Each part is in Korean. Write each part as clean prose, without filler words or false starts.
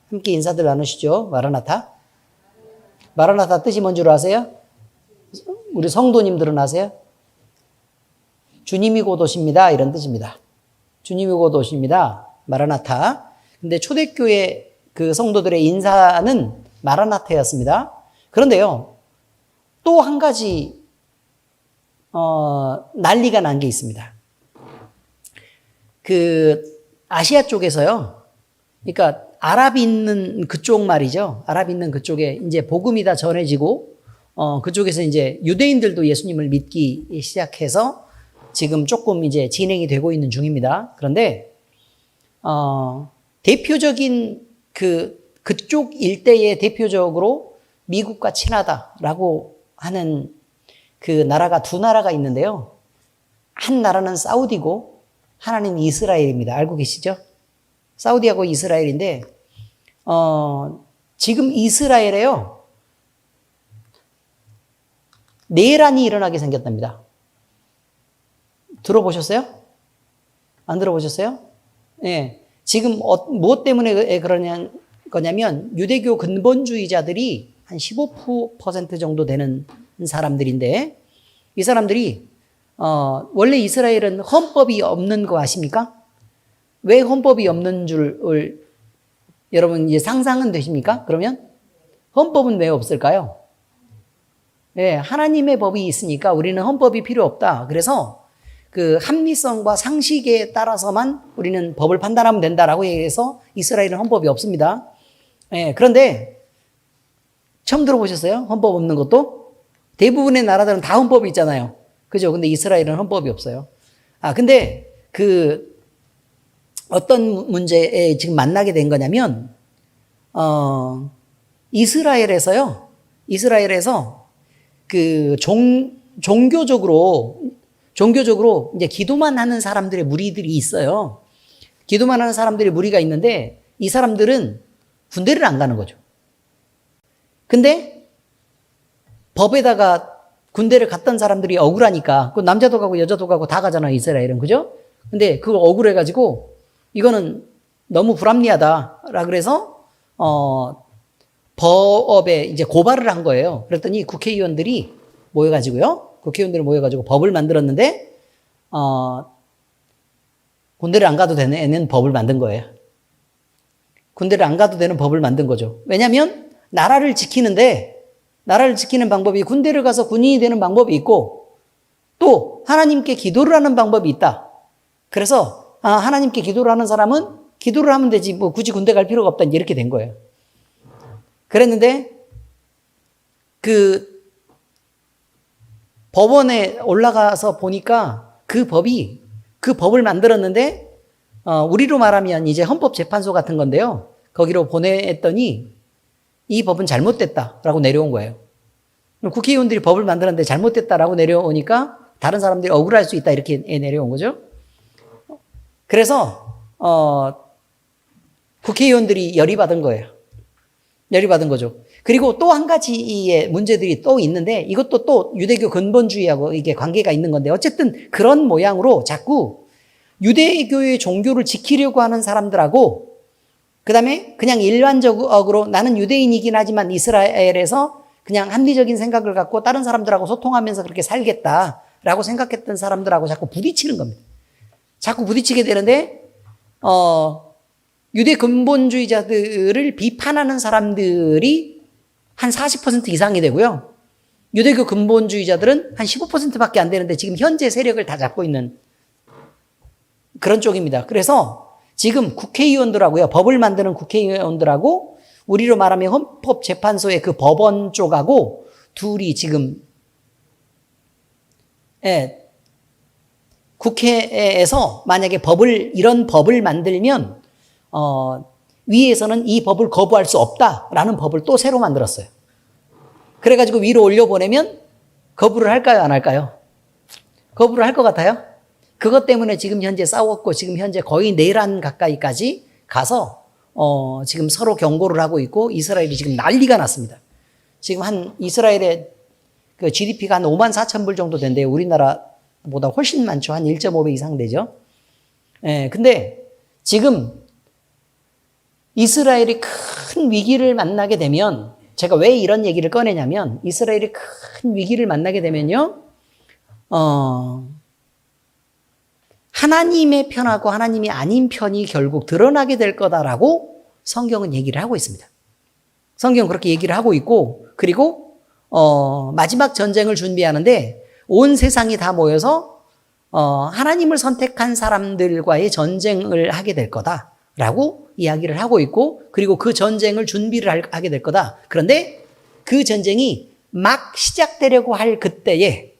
함께 인사들 나누시죠. 마라나타. 마라나타 뜻이 뭔 줄 아세요? 우리 성도님들은 아세요? 주님이 곧 오십니다. 이런 뜻입니다. 주님이 곧 오십니다. 마라나타. 근데 초대교회 그 성도들의 인사는 마라나타였습니다. 그런데요, 또 한 가지, 난리가 난 게 있습니다. 그, 아시아 쪽에서요, 그러니까 아랍 있는 그쪽 말이죠. 아랍 있는 그쪽에 이제 복음이 다 전해지고, 그쪽에서 이제 유대인들도 예수님을 믿기 시작해서 지금 조금 이제 진행이 되고 있는 중입니다. 그런데, 대표적인 그쪽 일대에 대표적으로 미국과 친하다라고 하는 그 나라가 두 나라가 있는데요. 한 나라는 사우디고 하나는 이스라엘입니다. 알고 계시죠? 사우디하고 이스라엘인데, 지금 이스라엘에요, 내란이 일어나게 생겼답니다. 들어보셨어요? 안 들어보셨어요? 예. 지금 무엇 때문에 거냐면 유대교 근본주의자들이 한 15% 정도 되는 사람들인데, 이 사람들이 원래 이스라엘은 헌법이 없는 거 아십니까? 왜 헌법이 없는 줄을 여러분 이제 상상은 되십니까? 그러면 헌법은 왜 없을까요? 네, 하나님의 법이 있으니까 우리는 헌법이 필요 없다. 그래서 그 합리성과 상식에 따라서만 우리는 법을 판단하면 된다라고 얘기해서 이스라엘은 헌법이 없습니다. 네, 그런데 처음 들어보셨어요? 헌법 없는 것도? 대부분의 나라들은 다 헌법이 있잖아요. 그죠? 근데 이스라엘은 헌법이 없어요. 근데 어떤 문제에 지금 만나게 된 거냐면, 이스라엘에서 그 종교적으로 이제 기도만 하는 사람들의 무리들이 있어요. 기도만 하는 사람들의 무리가 있는데 이 사람들은 군대를 안 가는 거죠. 근데 법에다가 군대를 갔던 사람들이 억울하니까 그 남자도 가고 여자도 가고 다 가잖아요, 이스라엘은. 그죠? 근데 그거 억울해가지고 이거는 너무 불합리하다라 그래서 법에 이제 고발을 한 거예요. 그랬더니 국회의원들이 모여가지고 법을 만들었는데 군대를 안 가도 되는 법을 만든 거예요. 군대를 안 가도 되는 법을 만든 거죠. 왜냐하면 나라를 지키는 방법이 군대를 가서 군인이 되는 방법이 있고 또 하나님께 기도를 하는 방법이 있다. 그래서 하나님께 기도를 하는 사람은 기도를 하면 되지 뭐 굳이 군대 갈 필요가 없다 이렇게 된 거예요. 그랬는데 그 법원에 올라가서 보니까 그 법을 만들었는데 우리로 말하면 이제 헌법재판소 같은 건데요. 거기로 보냈더니 이 법은 잘못됐다라고 내려온 거예요. 국회의원들이 법을 만들었는데 잘못됐다라고 내려오니까 다른 사람들이 억울할 수 있다 이렇게 내려온 거죠. 그래서 국회의원들이 열이 받은 거죠. 그리고 또 한 가지의 문제들이 또 있는데 이것도 또 유대교 근본주의하고 이게 관계가 있는 건데 어쨌든 그런 모양으로 자꾸 유대교의 종교를 지키려고 하는 사람들하고 그다음에 그냥 일반적으로 나는 유대인이긴 하지만 이스라엘에서 그냥 합리적인 생각을 갖고 다른 사람들하고 소통하면서 그렇게 살겠다라고 생각했던 사람들하고 자꾸 부딪히는 겁니다. 자꾸 부딪히게 되는데 유대 근본주의자들을 비판하는 사람들이 한 40% 이상이 되고요. 유대교 근본주의자들은 한 15%밖에 안 되는데 지금 현재 세력을 다 잡고 있는 그런 쪽입니다. 그래서 지금 국회의원들하고요. 법을 만드는 국회의원들하고 우리로 말하면 헌법재판소의 그 법원 쪽하고 둘이 지금 국회에서 만약에 이런 법을 만들면 위에서는 이 법을 거부할 수 없다라는 법을 또 새로 만들었어요. 그래가지고 위로 올려보내면 거부를 할까요? 안 할까요? 거부를 할 것 같아요? 그것 때문에 지금 현재 싸웠고 지금 현재 거의 내란 가까이까지 가서 지금 서로 경고를 하고 있고 이스라엘이 지금 난리가 났습니다. 지금 이스라엘의 그 GDP가 한 5만 4천 불 정도 된대요. 우리나라보다 훨씬 많죠. 한 1.5배 이상 되죠. 근데 지금 이스라엘이 큰 위기를 만나게 되면, 제가 왜 이런 얘기를 꺼내냐면, 이스라엘이 큰 위기를 만나게 되면요, 하나님의 편하고 하나님이 아닌 편이 결국 드러나게 될 거다라고 성경은 얘기를 하고 있습니다. 성경은 그렇게 얘기를 하고 있고, 그리고 마지막 전쟁을 준비하는데 온 세상이 다 모여서 하나님을 선택한 사람들과의 전쟁을 하게 될 거다라고 이야기를 하고 있고, 그리고 그 전쟁을 준비를 하게 될 거다. 그런데 그 전쟁이 막 시작되려고 할 그때에,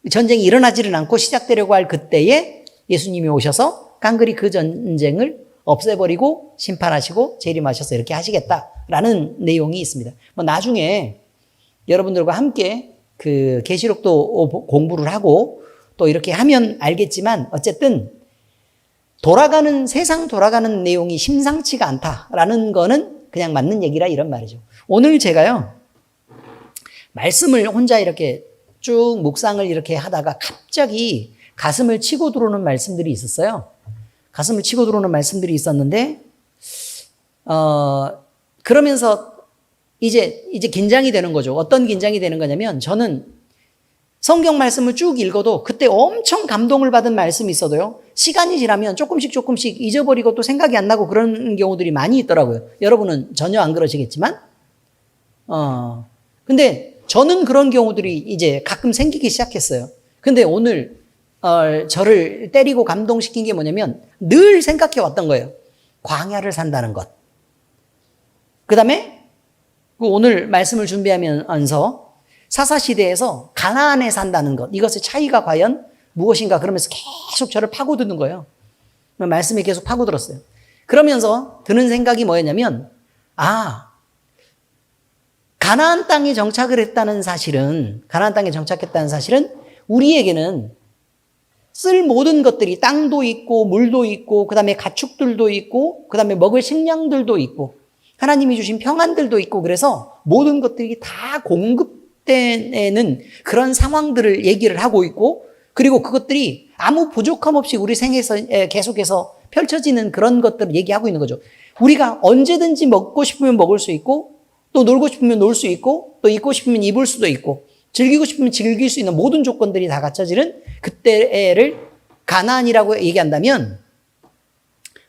전쟁이 일어나지는 않고 시작되려고 할 그때에 예수님이 오셔서 깡그리 그 전쟁을 없애버리고 심판하시고 재림하셔서 이렇게 하시겠다라는 내용이 있습니다. 뭐 나중에 여러분들과 함께 그 계시록도 공부를 하고 또 이렇게 하면 알겠지만, 어쨌든 세상 돌아가는 내용이 심상치가 않다라는 거는 그냥 맞는 얘기라 이런 말이죠. 오늘 제가요, 말씀을 혼자 이렇게 쭉 묵상을 이렇게 하다가 갑자기 가슴을 치고 들어오는 말씀들이 있었어요. 가슴을 치고 들어오는 말씀들이 있었는데, 그러면서 이제 긴장이 되는 거죠. 어떤 긴장이 되는 거냐면, 저는 성경 말씀을 쭉 읽어도 그때 엄청 감동을 받은 말씀이 있어도요, 시간이 지나면 조금씩 잊어버리고 또 생각이 안 나고 그런 경우들이 많이 있더라고요. 여러분은 전혀 안 그러시겠지만, 근데 저는 그런 경우들이 이제 가끔 생기기 시작했어요. 근데 오늘 저를 때리고 감동시킨 게 뭐냐면, 늘 생각해 왔던 거예요. 광야를 산다는 것. 그 다음에 오늘 말씀을 준비하면서 사사시대에서 가나안에 산다는 것, 이것의 차이가 과연 무엇인가, 그러면서 계속 저를 파고드는 거예요. 말씀이 계속 파고들었어요. 그러면서 드는 생각이 뭐였냐면, 가나안 땅에 정착을 했다는 사실은, 가나안 땅에 정착했다는 사실은 우리에게는 쓸 모든 것들이, 땅도 있고 물도 있고 그 다음에 가축들도 있고 그 다음에 먹을 식량들도 있고 하나님이 주신 평안들도 있고, 그래서 모든 것들이 다 공급되는 그런 상황들을 얘기를 하고 있고, 그리고 그것들이 아무 부족함 없이 우리 생에서 계속해서 펼쳐지는 그런 것들을 얘기하고 있는 거죠. 우리가 언제든지 먹고 싶으면 먹을 수 있고, 또 놀고 싶으면 놀 수 있고, 또 입고 싶으면 입을 수도 있고, 즐기고 싶으면 즐길 수 있는 모든 조건들이 다 갖춰지는 그때를 가나안이라고 얘기한다면,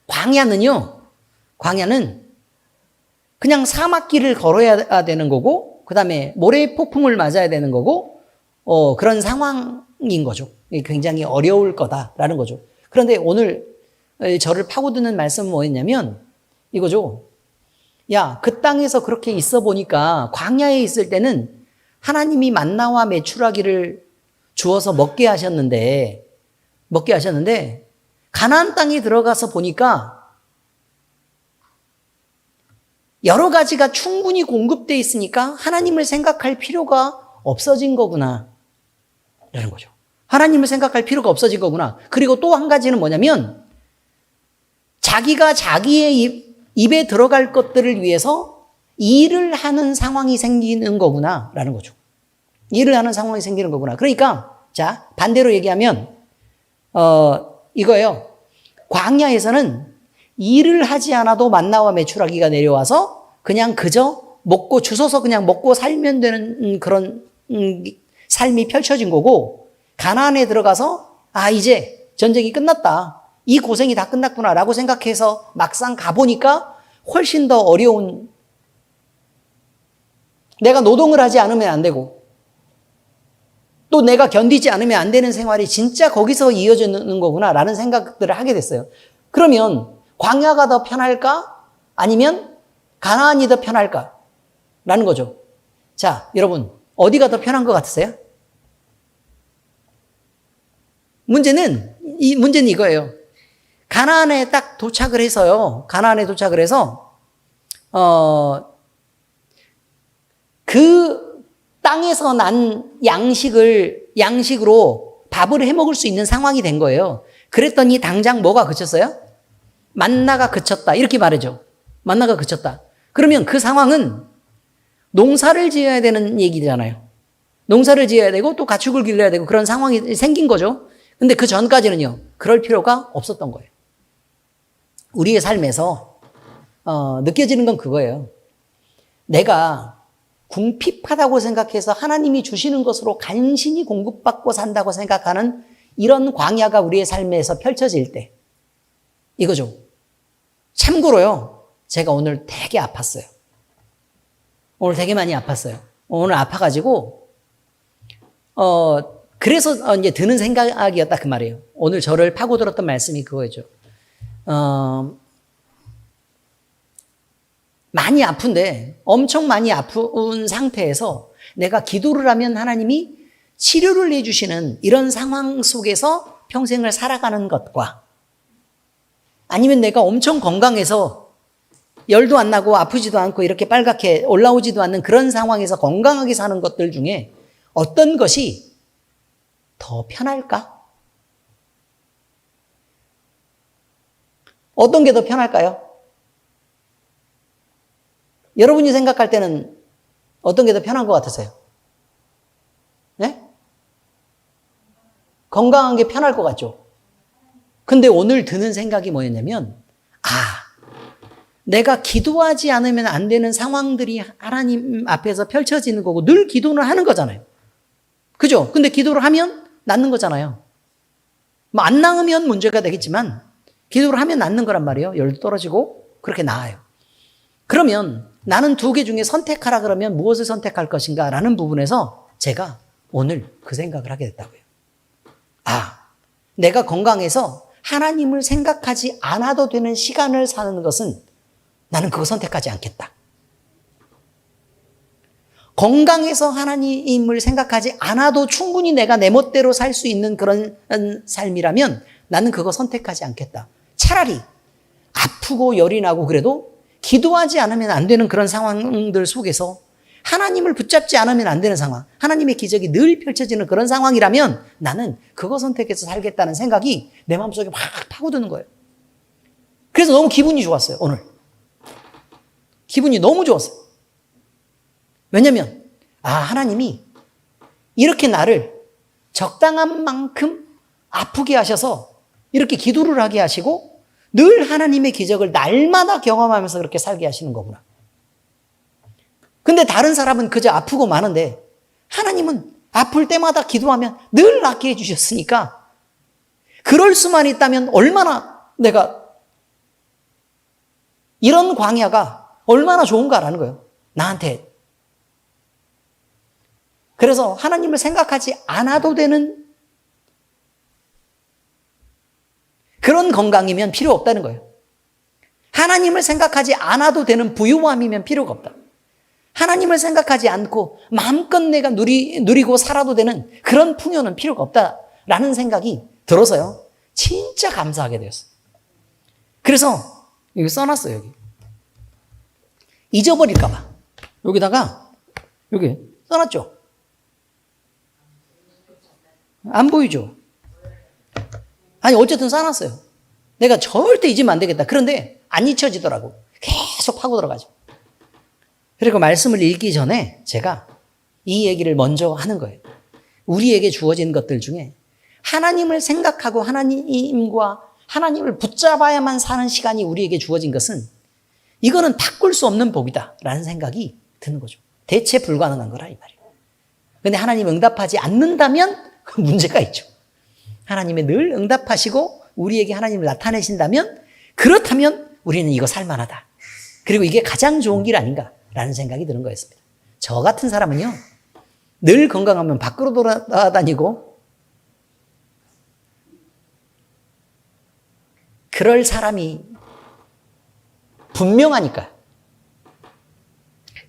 광야는 그냥 사막길을 걸어야 되는 거고, 그 다음에 모래 폭풍을 맞아야 되는 거고, 그런 상황인 거죠. 굉장히 어려울 거다라는 거죠. 그런데 오늘 저를 파고드는 말씀은 뭐였냐면 이거죠. 야, 그 땅에서 그렇게 있어 보니까 광야에 있을 때는 하나님이 만나와 메추라기를 주어서 먹게 하셨는데 가나안 땅에 들어가서 보니까 여러 가지가 충분히 공급되어 있으니까 하나님을 생각할 필요가 없어진 거구나 라는 거죠. 하나님을 생각할 필요가 없어진 거구나. 그리고 또 한 가지는 뭐냐면, 자기가 자기의 입에 들어갈 것들을 위해서 일을 하는 상황이 생기는 거구나 라는 거죠. 일을 하는 상황이 생기는 거구나. 그러니까 자, 반대로 얘기하면 이거예요. 광야에서는 일을 하지 않아도 만나와 메추라기가 내려와서 그냥 그저 먹고 주워서 그냥 먹고 살면 되는 그런 삶이 펼쳐진 거고, 가나안에 들어가서 이제 전쟁이 끝났다, 이 고생이 다 끝났구나라고 생각해서 막상 가보니까 훨씬 더 어려운, 내가 노동을 하지 않으면 안 되고 또 내가 견디지 않으면 안 되는 생활이 진짜 거기서 이어지는 거구나라는 생각들을 하게 됐어요. 그러면 광야가 더 편할까? 아니면 가나안이 더 편할까? 라는 거죠. 자, 여러분, 어디가 더 편한 것 같으세요? 문제는 이거예요. 가나안에 딱 도착을 해서요. 가나안에 도착을 해서 그 땅에서 난 양식으로 밥을 해 먹을 수 있는 상황이 된 거예요. 그랬더니 당장 뭐가 그쳤어요? 만나가 그쳤다. 이렇게 말하죠. 만나가 그쳤다. 그러면 그 상황은 농사를 지어야 되는 얘기잖아요. 농사를 지어야 되고 또 가축을 길러야 되고 그런 상황이 생긴 거죠. 근데 그 전까지는요, 그럴 필요가 없었던 거예요. 우리의 삶에서 느껴지는 건 그거예요. 내가 궁핍하다고 생각해서 하나님이 주시는 것으로 간신히 공급받고 산다고 생각하는 이런 광야가 우리의 삶에서 펼쳐질 때 이거죠. 참고로요. 제가 오늘 되게 아팠어요. 오늘 되게 많이 아팠어요. 오늘 아파가지고 그래서 이제 드는 생각이었다 그 말이에요. 오늘 저를 파고들었던 말씀이 그거죠. 많이 아픈데 엄청 많이 아픈 상태에서 내가 기도를 하면 하나님이 치료를 해주시는 이런 상황 속에서 평생을 살아가는 것과 아니면 내가 엄청 건강해서 열도 안 나고 아프지도 않고 이렇게 빨갛게 올라오지도 않는 그런 상황에서 건강하게 사는 것들 중에 어떤 것이 더 편할까? 어떤 게 더 편할까요? 여러분이 생각할 때는 어떤 게 더 편한 것 같으세요? 네? 건강한 게 편할 것 같죠? 근데 오늘 드는 생각이 뭐였냐면, 내가 기도하지 않으면 안 되는 상황들이 하나님 앞에서 펼쳐지는 거고 늘 기도는 하는 거잖아요. 그죠? 근데 기도를 하면 낫는 거잖아요. 뭐 안 나으면 문제가 되겠지만 기도를 하면 낫는 거란 말이에요. 열도 떨어지고 그렇게 나아요. 그러면 나는 두 개 중에 선택하라 그러면 무엇을 선택할 것인가 라는 부분에서 제가 오늘 그 생각을 하게 됐다고요. 내가 건강해서 하나님을 생각하지 않아도 되는 시간을 사는 것은 나는 그거 선택하지 않겠다. 건강해서 하나님을 생각하지 않아도 충분히 내가 내 멋대로 살 수 있는 그런 삶이라면 나는 그거 선택하지 않겠다. 차라리 아프고 열이 나고 그래도 기도하지 않으면 안 되는 그런 상황들 속에서 하나님을 붙잡지 않으면 안 되는 상황, 하나님의 기적이 늘 펼쳐지는 그런 상황이라면 나는 그거 선택해서 살겠다는 생각이 내 마음속에 막 파고드는 거예요. 그래서 너무 기분이 좋았어요, 오늘. 기분이 너무 좋았어요. 왜냐면 하나님이 이렇게 나를 적당한 만큼 아프게 하셔서 이렇게 기도를 하게 하시고 늘 하나님의 기적을 날마다 경험하면서 그렇게 살게 하시는 거구나. 근데 다른 사람은 그저 아프고 마는데 하나님은 아플 때마다 기도하면 늘 낫게 해주셨으니까 그럴 수만 있다면 얼마나 내가 이런 광야가 얼마나 좋은가라는 거예요. 나한테. 그래서 하나님을 생각하지 않아도 되는 그런 건강이면 필요 없다는 거예요. 하나님을 생각하지 않아도 되는 부유함이면 필요가 없다. 하나님을 생각하지 않고 마음껏 내가 누리고 살아도 되는 그런 풍요는 필요가 없다라는 생각이 들어서요. 진짜 감사하게 되었어요. 그래서 여기 써놨어요. 여기. 잊어버릴까 봐. 여기다가 여기 써놨죠. 안 보이죠? 아니 어쨌든 써놨어요. 내가 절대 잊으면 안 되겠다. 그런데 안 잊혀지더라고. 계속 파고 들어가죠. 그리고 말씀을 읽기 전에 제가 이 얘기를 먼저 하는 거예요. 우리에게 주어진 것들 중에 하나님을 생각하고 하나님과 하나님을 붙잡아야만 사는 시간이 우리에게 주어진 것은 이거는 바꿀 수 없는 복이다라는 생각이 드는 거죠. 대체 불가능한 거라 이 말이에요. 그런데 하나님 응답하지 않는다면 문제가 있죠. 하나님이 늘 응답하시고 우리에게 하나님을 나타내신다면 그렇다면 우리는 이거 살만하다. 그리고 이게 가장 좋은 길 아닌가라는 생각이 드는 거였습니다. 저 같은 사람은요. 늘 건강하면 밖으로 돌아다니고 그럴 사람이 분명하니까.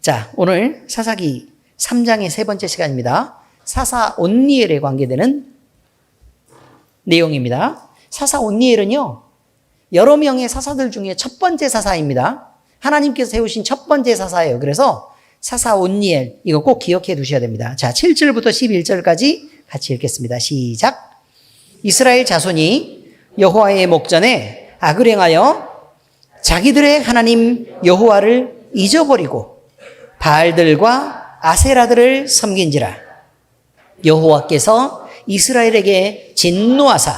자, 오늘 사사기 3장의 세 번째 시간입니다. 사사 온니엘에 관계되는 내용입니다. 사사 온니엘은요, 여러 명의 사사들 중에 첫 번째 사사입니다. 하나님께서 세우신 첫 번째 사사예요. 그래서 사사 온니엘, 이거 꼭 기억해 두셔야 됩니다. 자, 7절부터 11절까지 같이 읽겠습니다. 시작. 이스라엘 자손이 여호와의 목전에 악을 행하여 자기들의 하나님 여호와를 잊어버리고 바알들과 아세라들을 섬긴지라. 여호와께서 이스라엘에게 진노하사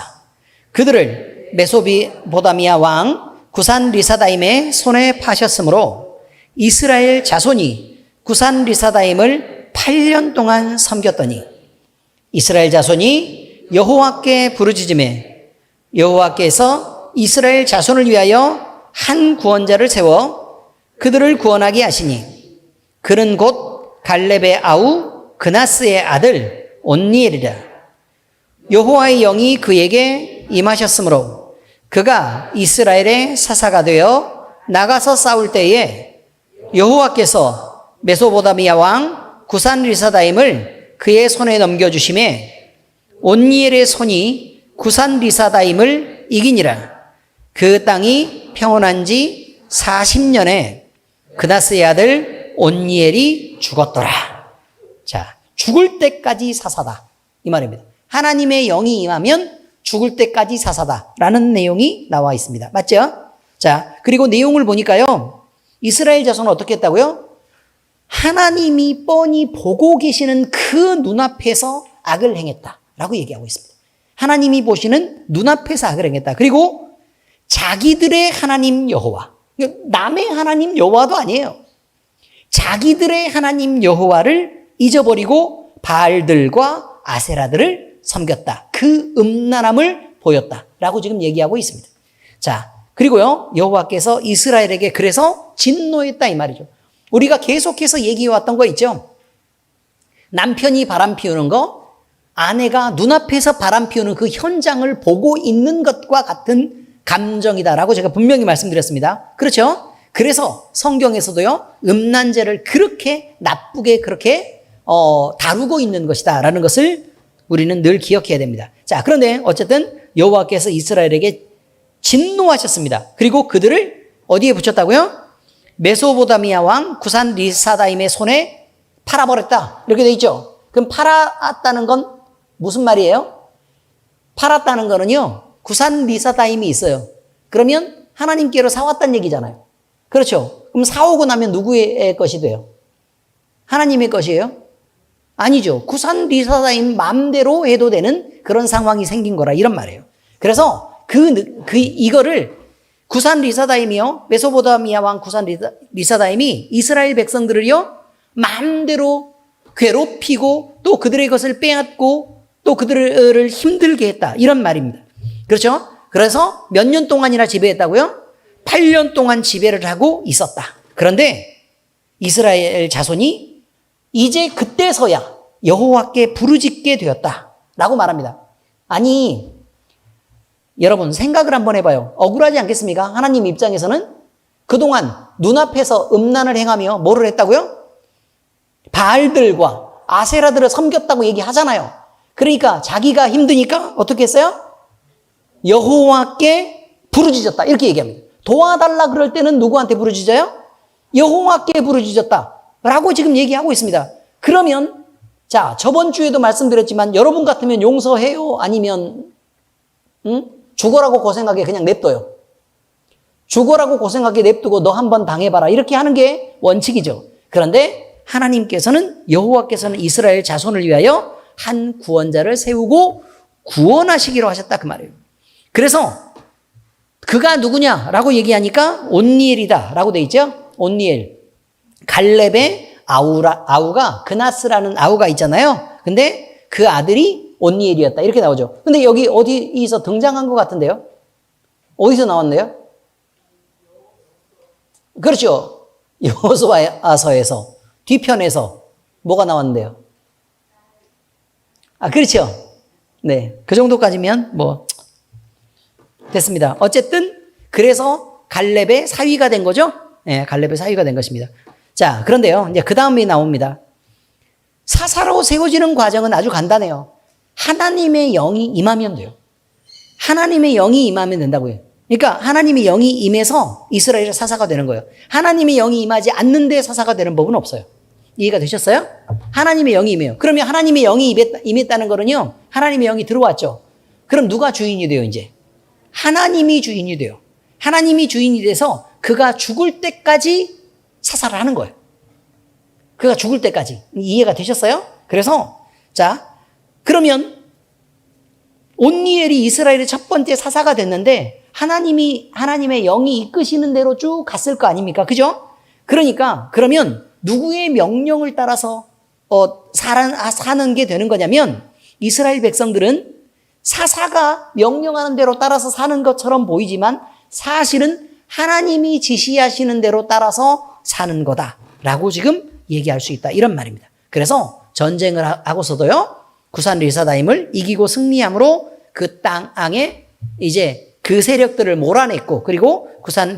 그들을 메소포타미아 왕 구산 리사다임의 손에 파셨으므로 이스라엘 자손이 구산 리사다임을 8년 동안 섬겼더니 이스라엘 자손이 여호와께 부르짖음에 여호와께서 이스라엘 자손을 위하여 한 구원자를 세워 그들을 구원하게 하시니 그는 곧 갈렙의 아우 그나스의 아들 온니엘이라. 여호와의 영이 그에게 임하셨으므로 그가 이스라엘의 사사가 되어 나가서 싸울 때에 여호와께서 메소보다미아 왕 구산 리사다임을 그의 손에 넘겨주심에 온니엘의 손이 구산 리사다임을 이기니라. 그 땅이 평온한 지 40년에 그나스의 아들 온니엘이 죽었더라. 자, 죽을 때까지 사사다 이 말입니다. 하나님의 영이 임하면 죽을 때까지 사사다라는 내용이 나와 있습니다. 맞죠? 자, 그리고 내용을 보니까요, 이스라엘 자손은 어떻게 했다고요? 하나님이 뻔히 보고 계시는 그 눈앞에서 악을 행했다라고 얘기하고 있습니다. 하나님이 보시는 눈앞에서 악을 행했다. 그리고 자기들의 하나님 여호와, 남의 하나님 여호와도 아니에요. 자기들의 하나님 여호와를 잊어버리고 바알들과 아세라들을 섬겼다. 그 음란함을 보였다라고 지금 얘기하고 있습니다. 자, 그리고요, 여호와께서 이스라엘에게 그래서 진노했다 이 말이죠. 우리가 계속해서 얘기해왔던 거 있죠. 남편이 바람 피우는 거, 아내가 눈앞에서 바람 피우는 그 현장을 보고 있는 것과 같은 감정이다라고 제가 분명히 말씀드렸습니다. 그렇죠? 그래서 성경에서도요, 음란죄를 그렇게 나쁘게 그렇게 다루고 있는 것이다라는 것을 우리는 늘 기억해야 됩니다. 자, 그런데 어쨌든 여호와께서 이스라엘에게 진노하셨습니다. 그리고 그들을 어디에 붙였다고요? 메소보다미아 왕 구산 리사다임의 손에 팔아버렸다. 이렇게 돼 있죠. 그럼 팔았다는 건 무슨 말이에요? 팔았다는 거는요, 구산 리사다임이 있어요. 그러면 하나님께로 사왔다는 얘기잖아요. 그렇죠. 그럼 사오고 나면 누구의 것이 돼요? 하나님의 것이에요? 아니죠. 구산 리사다임 마음대로 해도 되는 그런 상황이 생긴 거라 이런 말이에요. 그래서 이거를 구산 리사다임이요, 메소보다미아 왕 구산 리사다임이 이스라엘 백성들을요, 마음대로 괴롭히고 또 그들의 것을 빼앗고 또 그들을 힘들게 했다. 이런 말입니다. 그렇죠? 그래서 몇 년 동안이나 지배했다고요? 8년 동안 지배를 하고 있었다. 그런데 이스라엘 자손이 이제 그때서야 여호와께 부르짖게 되었다라고 말합니다. 아니, 여러분 생각을 한번 해봐요. 억울하지 않겠습니까? 하나님 입장에서는 그동안 눈앞에서 음란을 행하며 뭐를 했다고요? 바알들과 아세라들을 섬겼다고 얘기하잖아요. 그러니까 자기가 힘드니까 어떻게 했어요? 여호와께 부르짖었다 이렇게 얘기합니다. 도와달라 그럴 때는 누구한테 부르짖어요? 여호와께 부르짖었다 라고 지금 얘기하고 있습니다. 그러면 자, 저번 주에도 말씀드렸지만 여러분 같으면 용서해요? 아니면 죽어라고 고생하게 그냥 냅둬요? 죽어라고 고생하게 냅두고 너 한번 당해봐라 이렇게 하는 게 원칙이죠. 그런데 하나님께서는, 여호와께서는 이스라엘 자손을 위하여 한 구원자를 세우고 구원하시기로 하셨다 그 말이에요. 그래서 그가 누구냐라고 얘기하니까 온니엘이다 라고 돼 있죠. 온니엘. 갈렙의 아우가 그나스라는 아우가 있잖아요. 근데 그 아들이 온니엘이었다 이렇게 나오죠. 근데 여기 어디서 등장한 것 같은데요? 어디서 나왔네요? 그렇죠. 여호수아서에서 뒤편에서 뭐가 나왔는데요? 아, 그렇죠. 네, 그 정도까지면 뭐 됐습니다. 어쨌든 그래서 갈렙의 사위가 된 거죠. 네, 갈렙의 사위가 된 것입니다. 자, 그런데요, 이제 그 다음에 나옵니다. 사사로 세워지는 과정은 아주 간단해요. 하나님의 영이 임하면 돼요. 하나님의 영이 임하면 된다고요. 그러니까 하나님의 영이 임해서 이스라엘의 사사가 되는 거예요. 하나님의 영이 임하지 않는데 사사가 되는 법은 없어요. 이해가 되셨어요? 하나님의 영이 임해요. 그러면 하나님의 영이 임했다는 거는요, 하나님의 영이 들어왔죠. 그럼 누가 주인이 돼요, 이제? 하나님이 주인이 돼요. 하나님이 주인이 돼서 그가 죽을 때까지 사사를 하는 거예요. 그가 죽을 때까지. 이해가 되셨어요? 그래서 자, 그러면 온니엘이 이스라엘의 첫 번째 사사가 됐는데 하나님의 영이 이끄시는 대로 쭉 갔을 거 아닙니까? 그죠? 그러니까, 그러면 누구의 명령을 따라서, 사는 게 되는 거냐면, 이스라엘 백성들은 사사가 명령하는 대로 따라서 사는 것처럼 보이지만, 사실은 하나님이 지시하시는 대로 따라서 사는 거다라고 지금 얘기할 수 있다. 이런 말입니다. 그래서 전쟁을 하고서도요, 구산 리사다임을 이기고 승리함으로 그 땅에 이제 그 세력들을 몰아냈고, 그리고 구산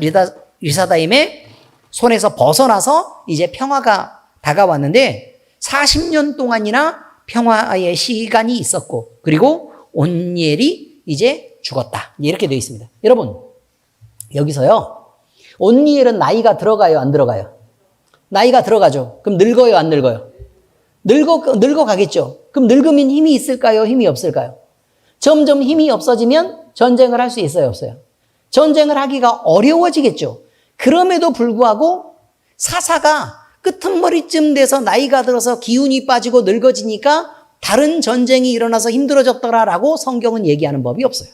리사다임의 손에서 벗어나서 이제 평화가 다가왔는데 40년 동안이나 평화의 시간이 있었고, 그리고 온니엘이 이제 죽었다. 이렇게 되어 있습니다. 여러분, 여기서요, 온니엘은 나이가 들어가요, 안 들어가요? 나이가 들어가죠. 그럼 늙어요, 안 늙어요? 늙어가겠죠. 그럼 늙으면 힘이 있을까요, 힘이 없을까요? 점점 힘이 없어지면 전쟁을 할 수 있어요, 없어요? 전쟁을 하기가 어려워지겠죠. 그럼에도 불구하고 사사가 끄트머리쯤 돼서 나이가 들어서 기운이 빠지고 늙어지니까 다른 전쟁이 일어나서 힘들어졌더라라고 성경은 얘기하는 법이 없어요.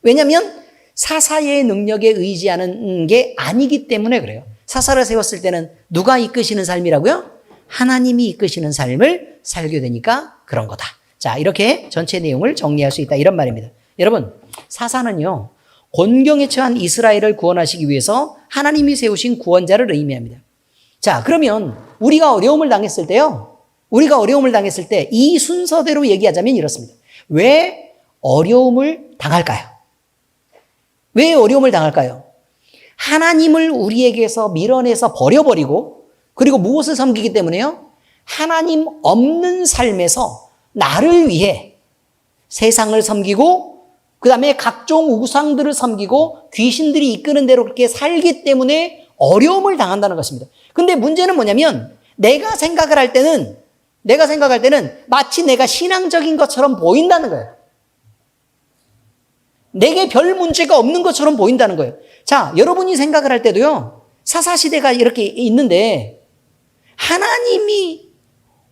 왜냐하면 사사의 능력에 의지하는 게 아니기 때문에 그래요. 사사를 세웠을 때는 누가 이끄시는 삶이라고요? 하나님이 이끄시는 삶을 살게 되니까 그런 거다. 자, 이렇게 전체 내용을 정리할 수 있다. 이런 말입니다. 여러분, 사사는요, 곤경에 처한 이스라엘을 구원하시기 위해서 하나님이 세우신 구원자를 의미합니다. 자, 그러면 우리가 어려움을 당했을 때요, 이 순서대로 얘기하자면 이렇습니다. 왜 어려움을 당할까요? 왜 어려움을 당할까요? 하나님을 우리에게서 밀어내서 버려버리고, 그리고 무엇을 섬기기 때문에요? 하나님 없는 삶에서 나를 위해 세상을 섬기고, 그 다음에 각종 우상들을 섬기고 귀신들이 이끄는 대로 그렇게 살기 때문에 어려움을 당한다는 것입니다. 근데 문제는 뭐냐면 내가 생각할 때는 마치 내가 신앙적인 것처럼 보인다는 거예요. 내게 별 문제가 없는 것처럼 보인다는 거예요. 자, 여러분이 생각을 할 때도요, 사사시대가 이렇게 있는데 하나님이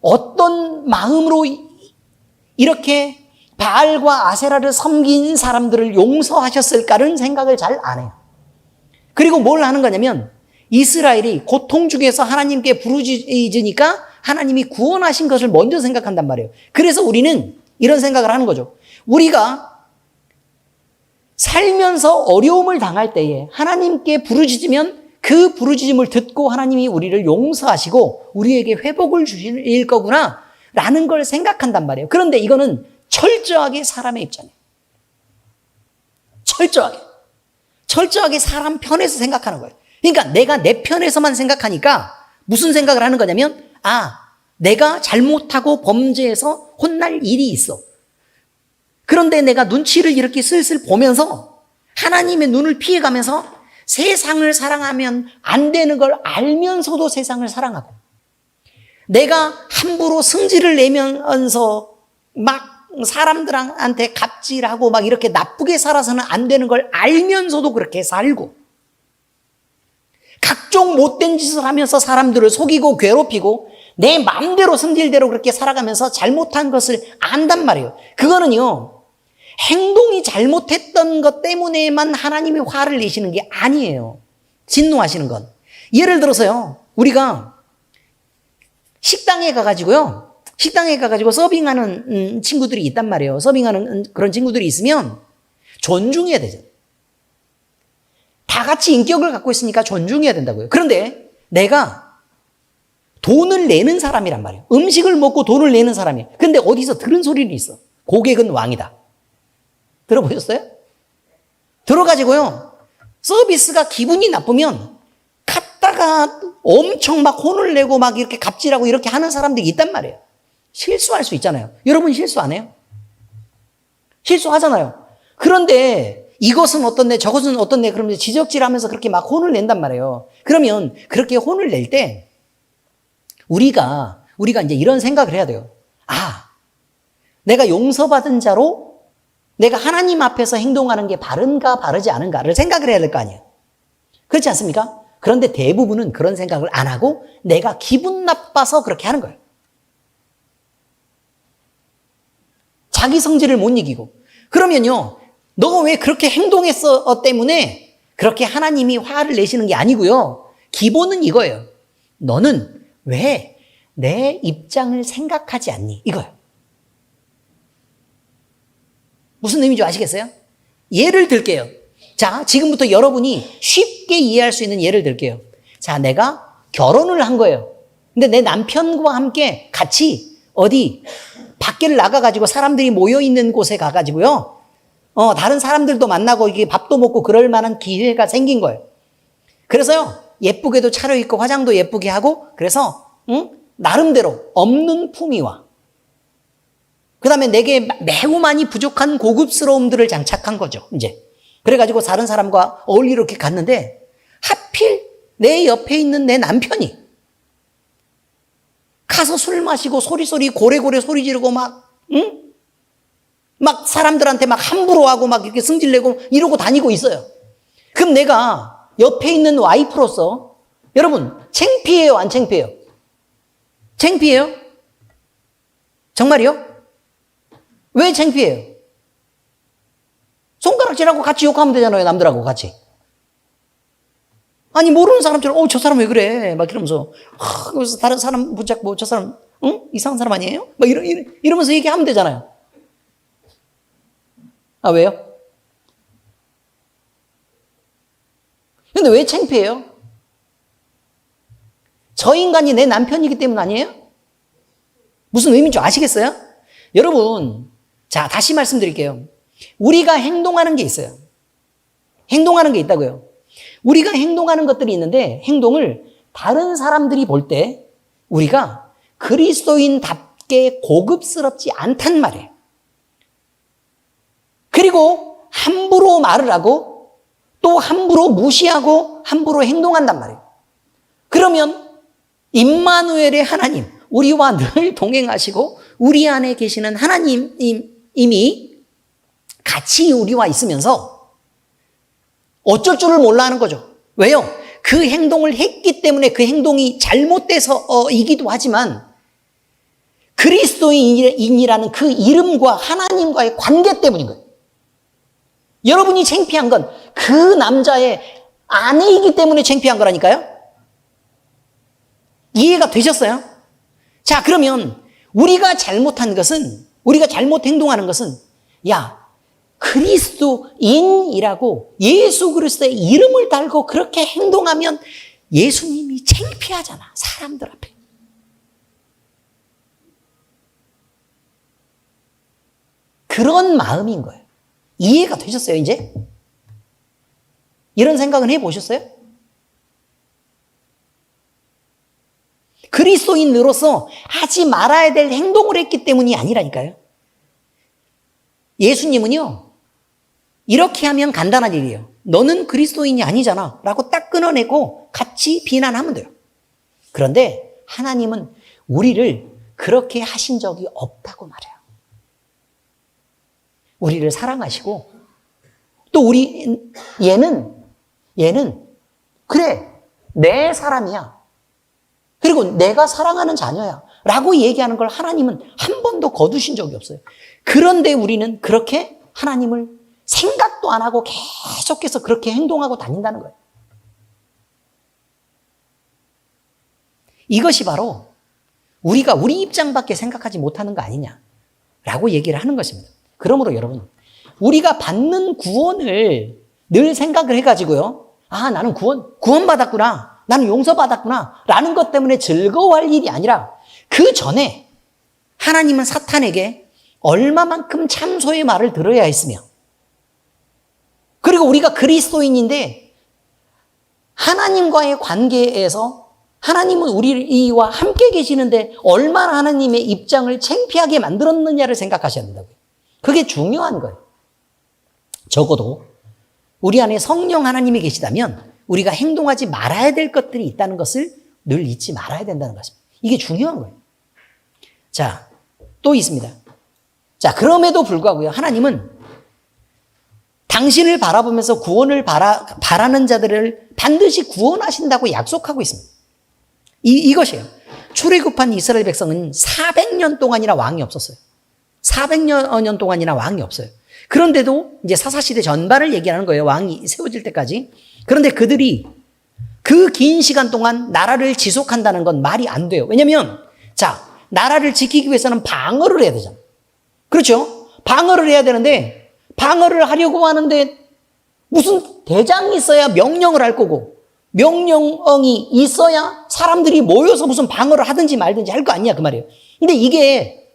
어떤 마음으로 이렇게 바알과 아세라를 섬긴 사람들을 용서하셨을까는 생각을 잘 안 해요. 그리고 뭘 하는 거냐면 이스라엘이 고통 중에서 하나님께 부르짖으니까 하나님이 구원하신 것을 먼저 생각한단 말이에요. 그래서 우리는 이런 생각을 하는 거죠. 우리가 살면서 어려움을 당할 때에 하나님께 부르짖으면 그 부르짖음을 듣고 하나님이 우리를 용서하시고 우리에게 회복을 주실 거구나 라는 걸 생각한단 말이에요. 그런데 이거는 철저하게 사람의 입장이에요. 철저하게 사람 편에서 생각하는 거예요. 그러니까 내가 내 편에서만 생각하니까 무슨 생각을 하는 거냐면, 내가 잘못하고 범죄해서 혼날 일이 있어. 그런데 내가 눈치를 이렇게 슬슬 보면서 하나님의 눈을 피해가면서 세상을 사랑하면 안 되는 걸 알면서도 세상을 사랑하고, 내가 함부로 승질을 내면서 막 사람들한테 갑질하고 막 이렇게 나쁘게 살아서는 안 되는 걸 알면서도 그렇게 살고, 각종 못된 짓을 하면서 사람들을 속이고 괴롭히고 내 마음대로 성질대로 그렇게 살아가면서 잘못한 것을 안단 말이에요. 그거는요, 행동이 잘못했던 것 때문에만 하나님이 화를 내시는 게 아니에요. 진노하시는 건. 예를 들어서요, 우리가 식당에 가가지고 서빙하는 친구들이 있단 말이에요. 서빙하는 그런 친구들이 있으면 존중해야 되죠. 다 같이 인격을 갖고 있으니까 존중해야 된다고요. 그런데 내가 돈을 내는 사람이란 말이에요. 음식을 먹고 돈을 내는 사람이에요. 근데 어디서 들은 소리는 있어. 고객은 왕이다. 들어보셨어요? 들어가지고요, 서비스가 기분이 나쁘면 갔다가 엄청 막 혼을 내고 막 이렇게 갑질하고 이렇게 하는 사람들이 있단 말이에요. 실수할 수 있잖아요. 여러분 실수 안 해요? 실수하잖아요. 그런데 이것은 어떻네, 저것은 어떻네, 그러면서 지적질하면서 그렇게 막 혼을 낸단 말이에요. 그러면 그렇게 혼을 낼 때 우리가 이제 이런 생각을 해야 돼요. 내가 용서받은 자로 내가 하나님 앞에서 행동하는 게 바른가 바르지 않은가를 생각을 해야 될 거 아니에요. 그렇지 않습니까? 그런데 대부분은 그런 생각을 안 하고 내가 기분 나빠서 그렇게 하는 거예요. 자기 성질을 못 이기고. 그러면요, 너가 왜 그렇게 행동했어 때문에 그렇게 하나님이 화를 내시는 게 아니고요. 기본은 이거예요. 너는 왜 내 입장을 생각하지 않니? 이거예요. 무슨 의미인지 아시겠어요? 예를 들게요. 자, 지금부터 여러분이 쉽게 이해할 수 있는 예를 들게요. 자, 내가 결혼을 한 거예요. 근데 내 남편과 함께 같이 어디 밖을 나가가지고 사람들이 모여있는 곳에 가가지고요. 다른 사람들도 만나고 이게 밥도 먹고 그럴 만한 기회가 생긴 거예요. 그래서요, 예쁘게도 차려입고 화장도 예쁘게 하고, 그래서, 나름대로 없는 품위와, 그 다음에 내게 매우 많이 부족한 고급스러움들을 장착한 거죠, 이제. 그래가지고 다른 사람과 어울리러 이렇게 갔는데, 하필 내 옆에 있는 내 남편이 가서 술 마시고 소리소리 고래고래 소리 지르고 막 사람들한테 막 함부로 하고 막 이렇게 승질내고 이러고 다니고 있어요. 그럼 내가 옆에 있는 와이프로서 여러분 창피해요, 안 창피해요? 창피해요? 정말이요? 왜 창피해요? 손가락질하고 같이 욕하면 되잖아요, 남들하고 같이. 아니 모르는 사람처럼 저 사람 왜 그래 막 이러면서 그래서 다른 사람 붙잡고 저 사람 이상한 사람 아니에요? 막 이러면서 얘기하면 되잖아요. 아 왜요? 근데 왜 창피해요? 저 인간이 내 남편이기 때문 아니에요? 무슨 의미인지 아시겠어요? 여러분, 자 다시 말씀드릴게요. 우리가 행동하는 게 있어요. 행동하는 게 있다고요. 우리가 행동하는 것들이 있는데 행동을 다른 사람들이 볼 때 우리가 그리스도인답게 고급스럽지 않단 말이에요. 그리고 함부로 말을 하고 또 함부로 무시하고 함부로 행동한단 말이에요. 그러면 임마누엘의 하나님, 우리와 늘 동행하시고 우리 안에 계시는 하나님이 같이 우리와 있으면서 어쩔 줄을 몰라 하는 거죠. 왜요? 그 행동을 했기 때문에 그 행동이 잘못돼서이기도 하지만 그리스도인이라는 그 이름과 하나님과의 관계 때문인 거예요. 여러분이 창피한 건 그 남자의 아내이기 때문에 창피한 거라니까요. 이해가 되셨어요? 자, 그러면 우리가 잘못한 것은, 우리가 잘못 행동하는 것은 그리스도인이라고 예수 그리스도의 이름을 달고 그렇게 행동하면 예수님이 창피하잖아, 사람들 앞에. 그런 마음인 거예요. 이해가 되셨어요, 이제? 이런 생각은 해보셨어요? 그리스도인으로서 하지 말아야 될 행동을 했기 때문이 아니라니까요. 예수님은요, 이렇게 하면 간단한 일이에요. 너는 그리스도인이 아니잖아 라고 딱 끊어내고 같이 비난하면 돼요. 그런데 하나님은 우리를 그렇게 하신 적이 없다고 말해요. 우리를 사랑하시고 또 얘는 그래 내 사람이야. 그리고 내가 사랑하는 자녀야 라고 얘기하는 걸 하나님은 한 번도 거두신 적이 없어요. 그런데 우리는 그렇게 하나님을 생각도 안 하고 계속해서 그렇게 행동하고 다닌다는 거예요. 이것이 바로 우리가 우리 입장밖에 생각하지 못하는 거 아니냐라고 얘기를 하는 것입니다. 그러므로 여러분, 우리가 받는 구원을 늘 생각을 해가지고요. 나는 구원받았구나. 나는 용서받았구나. 라는 것 때문에 즐거워할 일이 아니라 그 전에 하나님은 사탄에게 얼마만큼 참소의 말을 들어야 했으며 그리고 우리가 그리스도인인데 하나님과의 관계에서 하나님은 우리와 함께 계시는데 얼마나 하나님의 입장을 창피하게 만들었느냐를 생각하셔야 된다고요. 그게 중요한 거예요. 적어도 우리 안에 성령 하나님이 계시다면 우리가 행동하지 말아야 될 것들이 있다는 것을 늘 잊지 말아야 된다는 것입니다. 이게 중요한 거예요. 자, 또 있습니다. 자, 그럼에도 불구하고요. 하나님은 당신을 바라보면서 구원을 바라는 자들을 반드시 구원하신다고 약속하고 있습니다. 이것이에요. 출애굽한 이스라엘 백성은 400년 동안이나 왕이 없었어요. 400년 동안이나 왕이 없어요. 그런데도 이제 사사시대 전반을 얘기하는 거예요. 왕이 세워질 때까지. 그런데 그들이 그 긴 시간 동안 나라를 지속한다는 건 말이 안 돼요. 왜냐면, 자, 나라를 지키기 위해서는 방어를 해야 되잖아요. 그렇죠? 방어를 해야 되는데, 방어를 하려고 하는데, 무슨 대장이 있어야 명령을 할 거고, 명령이 있어야 사람들이 모여서 무슨 방어를 하든지 말든지 할 거 아니야, 그 말이에요. 근데 이게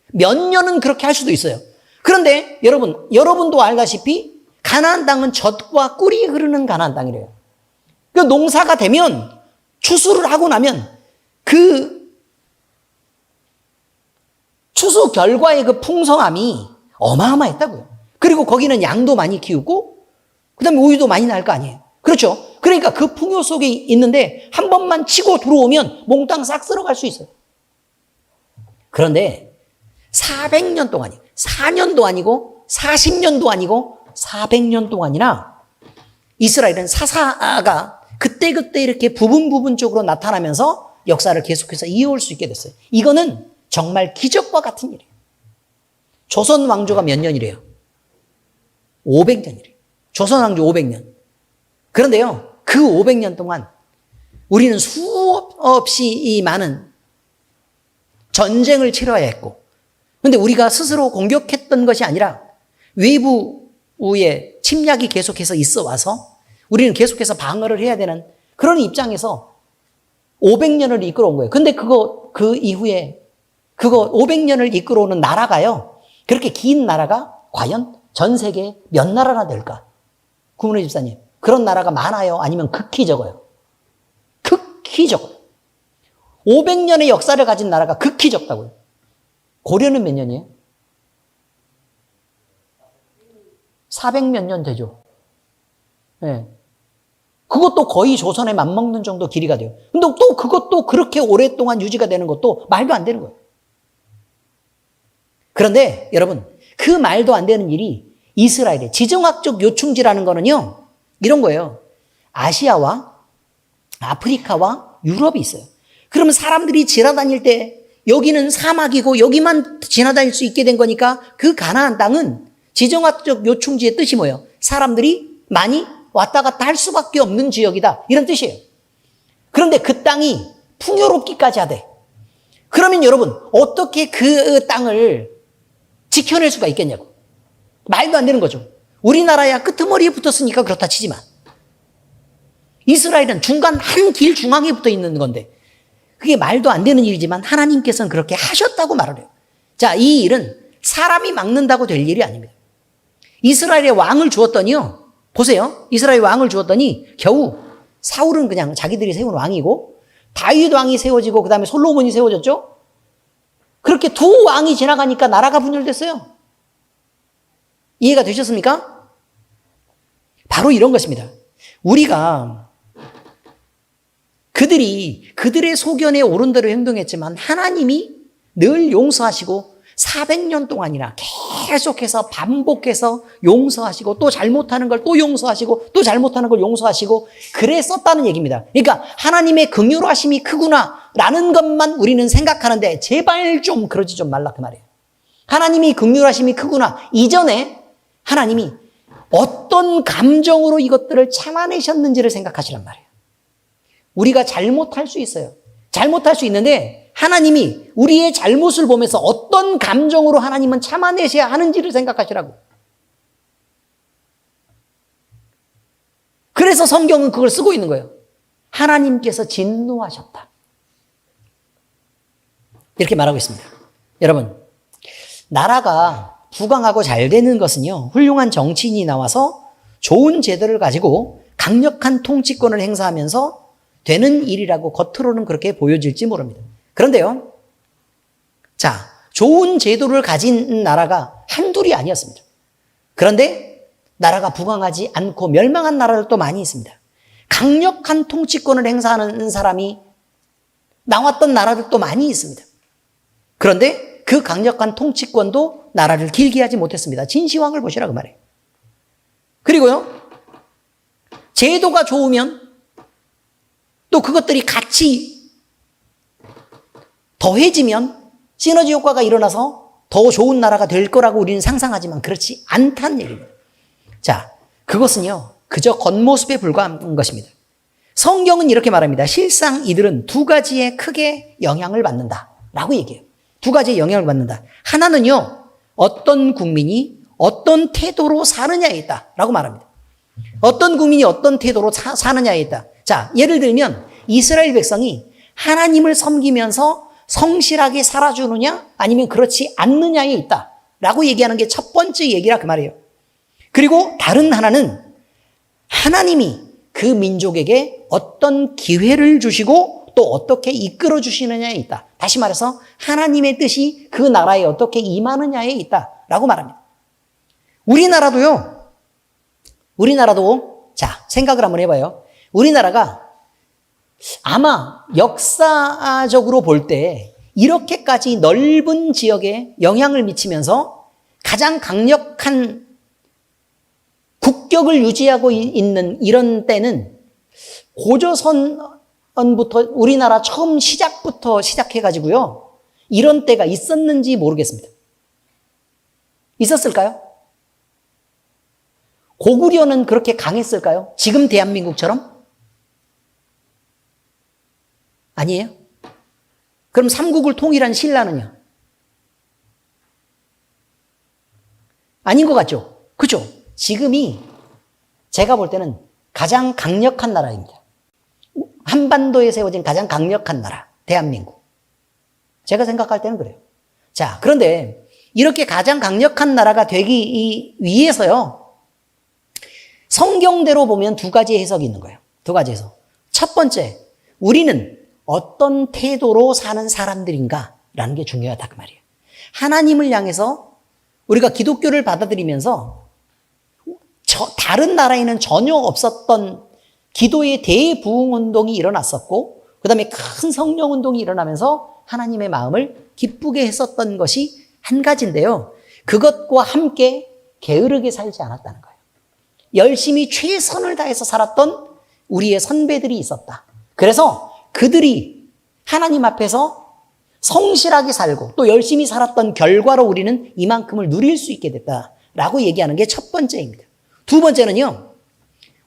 몇 년은 그렇게 할 수도 있어요. 그런데 여러분도 알다시피 가나안 땅은 젖과 꿀이 흐르는 가나안 땅이래요. 그 농사가 되면 추수를 하고 나면 그 추수 결과의 그 풍성함이 어마어마했다고요. 그리고 거기는 양도 많이 키우고 그다음에 우유도 많이 날 거 아니에요. 그렇죠? 그러니까 그 풍요 속에 있는데 한 번만 치고 들어오면 몽땅 싹 쓸어갈 수 있어요. 그런데 400년 동안이 4년도 아니고 40년도 아니고 400년 동안이나 이스라엘은 사사가 그때그때 이렇게 부분적으로 나타나면서 역사를 계속해서 이어올 수 있게 됐어요. 이거는 정말 기적과 같은 일이에요. 조선 왕조가 몇 년이래요? 500년이래요. 조선 왕조 500년. 그런데요, 그 500년 동안 우리는 수없이 이 많은 전쟁을 치러야 했고, 그런데 우리가 스스로 공격했던 것이 아니라 외부의 침략이 계속해서 있어 와서 우리는 계속해서 방어를 해야 되는 그런 입장에서 500년을 이끌어온 거예요. 근데 그 이후에 500년을 이끌어오는 나라가요, 그렇게 긴 나라가 과연 전 세계에 몇 나라나 될까? 구문의 집사님, 그런 나라가 많아요? 아니면 극히 적어요? 극히 적어요. 500년의 역사를 가진 나라가 극히 적다고요. 고려는 몇 년이에요? 400몇 년 되죠. 네. 그것도 거의 조선에 맞먹는 정도 길이가 돼요. 근데 또 그것도 그렇게 오랫동안 유지가 되는 것도 말도 안 되는 거예요. 그런데 여러분, 그 말도 안 되는 일이 이스라엘의 지정학적 요충지라는 거는요, 이런 거예요. 아시아와 아프리카와 유럽이 있어요. 그러면 사람들이 지나다닐 때 여기는 사막이고 여기만 지나다닐 수 있게 된 거니까 그 가나안 땅은 지정학적 요충지의 뜻이 뭐예요? 사람들이 많이 왔다 갔다 할 수밖에 없는 지역이다, 이런 뜻이에요. 그런데 그 땅이 풍요롭기까지 하되, 그러면 여러분 어떻게 그 땅을 지켜낼 수가 있겠냐고. 말도 안 되는 거죠. 우리나라야 끄트머리에 붙었으니까 그렇다 치지만 이스라엘은 중간 한 길 중앙에 붙어 있는 건데 그게 말도 안 되는 일이지만 하나님께서는 그렇게 하셨다고 말을 해요. 자, 이 일은 사람이 막는다고 될 일이 아닙니다. 이스라엘의 왕을 주었더니요, 보세요. 이스라엘 왕을 주었더니 겨우 사울은 그냥 자기들이 세운 왕이고 다윗 왕이 세워지고 그 다음에 솔로몬이 세워졌죠. 그렇게 두 왕이 지나가니까 나라가 분열됐어요. 이해가 되셨습니까? 바로 이런 것입니다. 우리가 그들의 소견에 옳은 대로 행동했지만 하나님이 늘 용서하시고 400년 동안이나 계속해서 반복해서 용서하시고 또 잘못하는 걸 또 용서하시고 또 잘못하는 걸 용서하시고 그랬었다는 얘기입니다. 그러니까 하나님의 긍휼하심이 크구나 라는 것만 우리는 생각하는데 제발 좀 그러지 좀 말라, 그 말이에요. 하나님이 긍휼하심이 크구나 이전에 하나님이 어떤 감정으로 이것들을 참아내셨는지를 생각하시란 말이에요. 우리가 잘못할 수 있어요. 잘못할 수 있는데 하나님이 우리의 잘못을 보면서 어떤 감정으로 하나님은 참아내셔야 하는지를 생각하시라고. 그래서 성경은 그걸 쓰고 있는 거예요. 하나님께서 진노하셨다, 이렇게 말하고 있습니다. 여러분, 나라가 부강하고 잘 되는 것은요, 훌륭한 정치인이 나와서 좋은 제도를 가지고 강력한 통치권을 행사하면서 되는 일이라고 겉으로는 그렇게 보여질지 모릅니다. 그런데요, 자, 좋은 제도를 가진 나라가 한둘이 아니었습니다. 그런데 나라가 부강하지 않고 멸망한 나라들도 많이 있습니다. 강력한 통치권을 행사하는 사람이 나왔던 나라들도 많이 있습니다. 그런데 그 강력한 통치권도 나라를 길게 하지 못했습니다. 진시황을 보시라, 그 말이에요. 그리고요, 제도가 좋으면 또 그것들이 같이 더해지면 시너지 효과가 일어나서 더 좋은 나라가 될 거라고 우리는 상상하지만 그렇지 않다는 얘기입니다. 자, 그것은요, 그저 겉모습에 불과한 것입니다. 성경은 이렇게 말합니다. 실상 이들은 두 가지에 크게 영향을 받는다 라고 얘기해요. 두 가지의 영향을 받는다. 하나는요, 어떤 국민이 어떤 태도로 사느냐에 있다 라고 말합니다. 어떤 국민이 어떤 태도로 사느냐에 있다. 자, 예를 들면 이스라엘 백성이 하나님을 섬기면서 성실하게 살아주느냐 아니면 그렇지 않느냐에 있다 라고 얘기하는 게 첫 번째 얘기라 그 말이에요. 그리고 다른 하나는 하나님이 그 민족에게 어떤 기회를 주시고 또 어떻게 이끌어 주시느냐에 있다. 다시 말해서 하나님의 뜻이 그 나라에 어떻게 임하느냐에 있다 라고 말합니다. 우리나라도 자, 생각을 한번 해봐요. 우리나라가 아마 역사적으로 볼 때 이렇게까지 넓은 지역에 영향을 미치면서 가장 강력한 국격을 유지하고 있는 이런 때는 고조선부터 우리나라 처음 시작부터 시작해가지고요. 이런 때가 있었는지 모르겠습니다. 있었을까요? 고구려는 그렇게 강했을까요? 지금 대한민국처럼? 아니에요? 그럼 삼국을 통일한 신라는요? 아닌 것 같죠? 그죠? 지금이 제가 볼 때는 가장 강력한 나라입니다. 한반도에 세워진 가장 강력한 나라, 대한민국. 제가 생각할 때는 그래요. 자, 그런데 이렇게 가장 강력한 나라가 되기 위해서요, 성경대로 보면 두 가지 해석이 있는 거예요. 두 가지 해석. 첫 번째, 우리는 어떤 태도로 사는 사람들인가라는 게 중요하다 그 말이에요. 하나님을 향해서 우리가 기독교를 받아들이면서 다른 나라에는 전혀 없었던 기도의 대부흥운동이 일어났었고 그 다음에 큰 성령운동이 일어나면서 하나님의 마음을 기쁘게 했었던 것이 한 가지인데요. 그것과 함께 게으르게 살지 않았다는 거예요. 열심히 최선을 다해서 살았던 우리의 선배들이 있었다. 그래서 그들이 하나님 앞에서 성실하게 살고 또 열심히 살았던 결과로 우리는 이만큼을 누릴 수 있게 됐다라고 얘기하는 게 첫 번째입니다. 두 번째는요,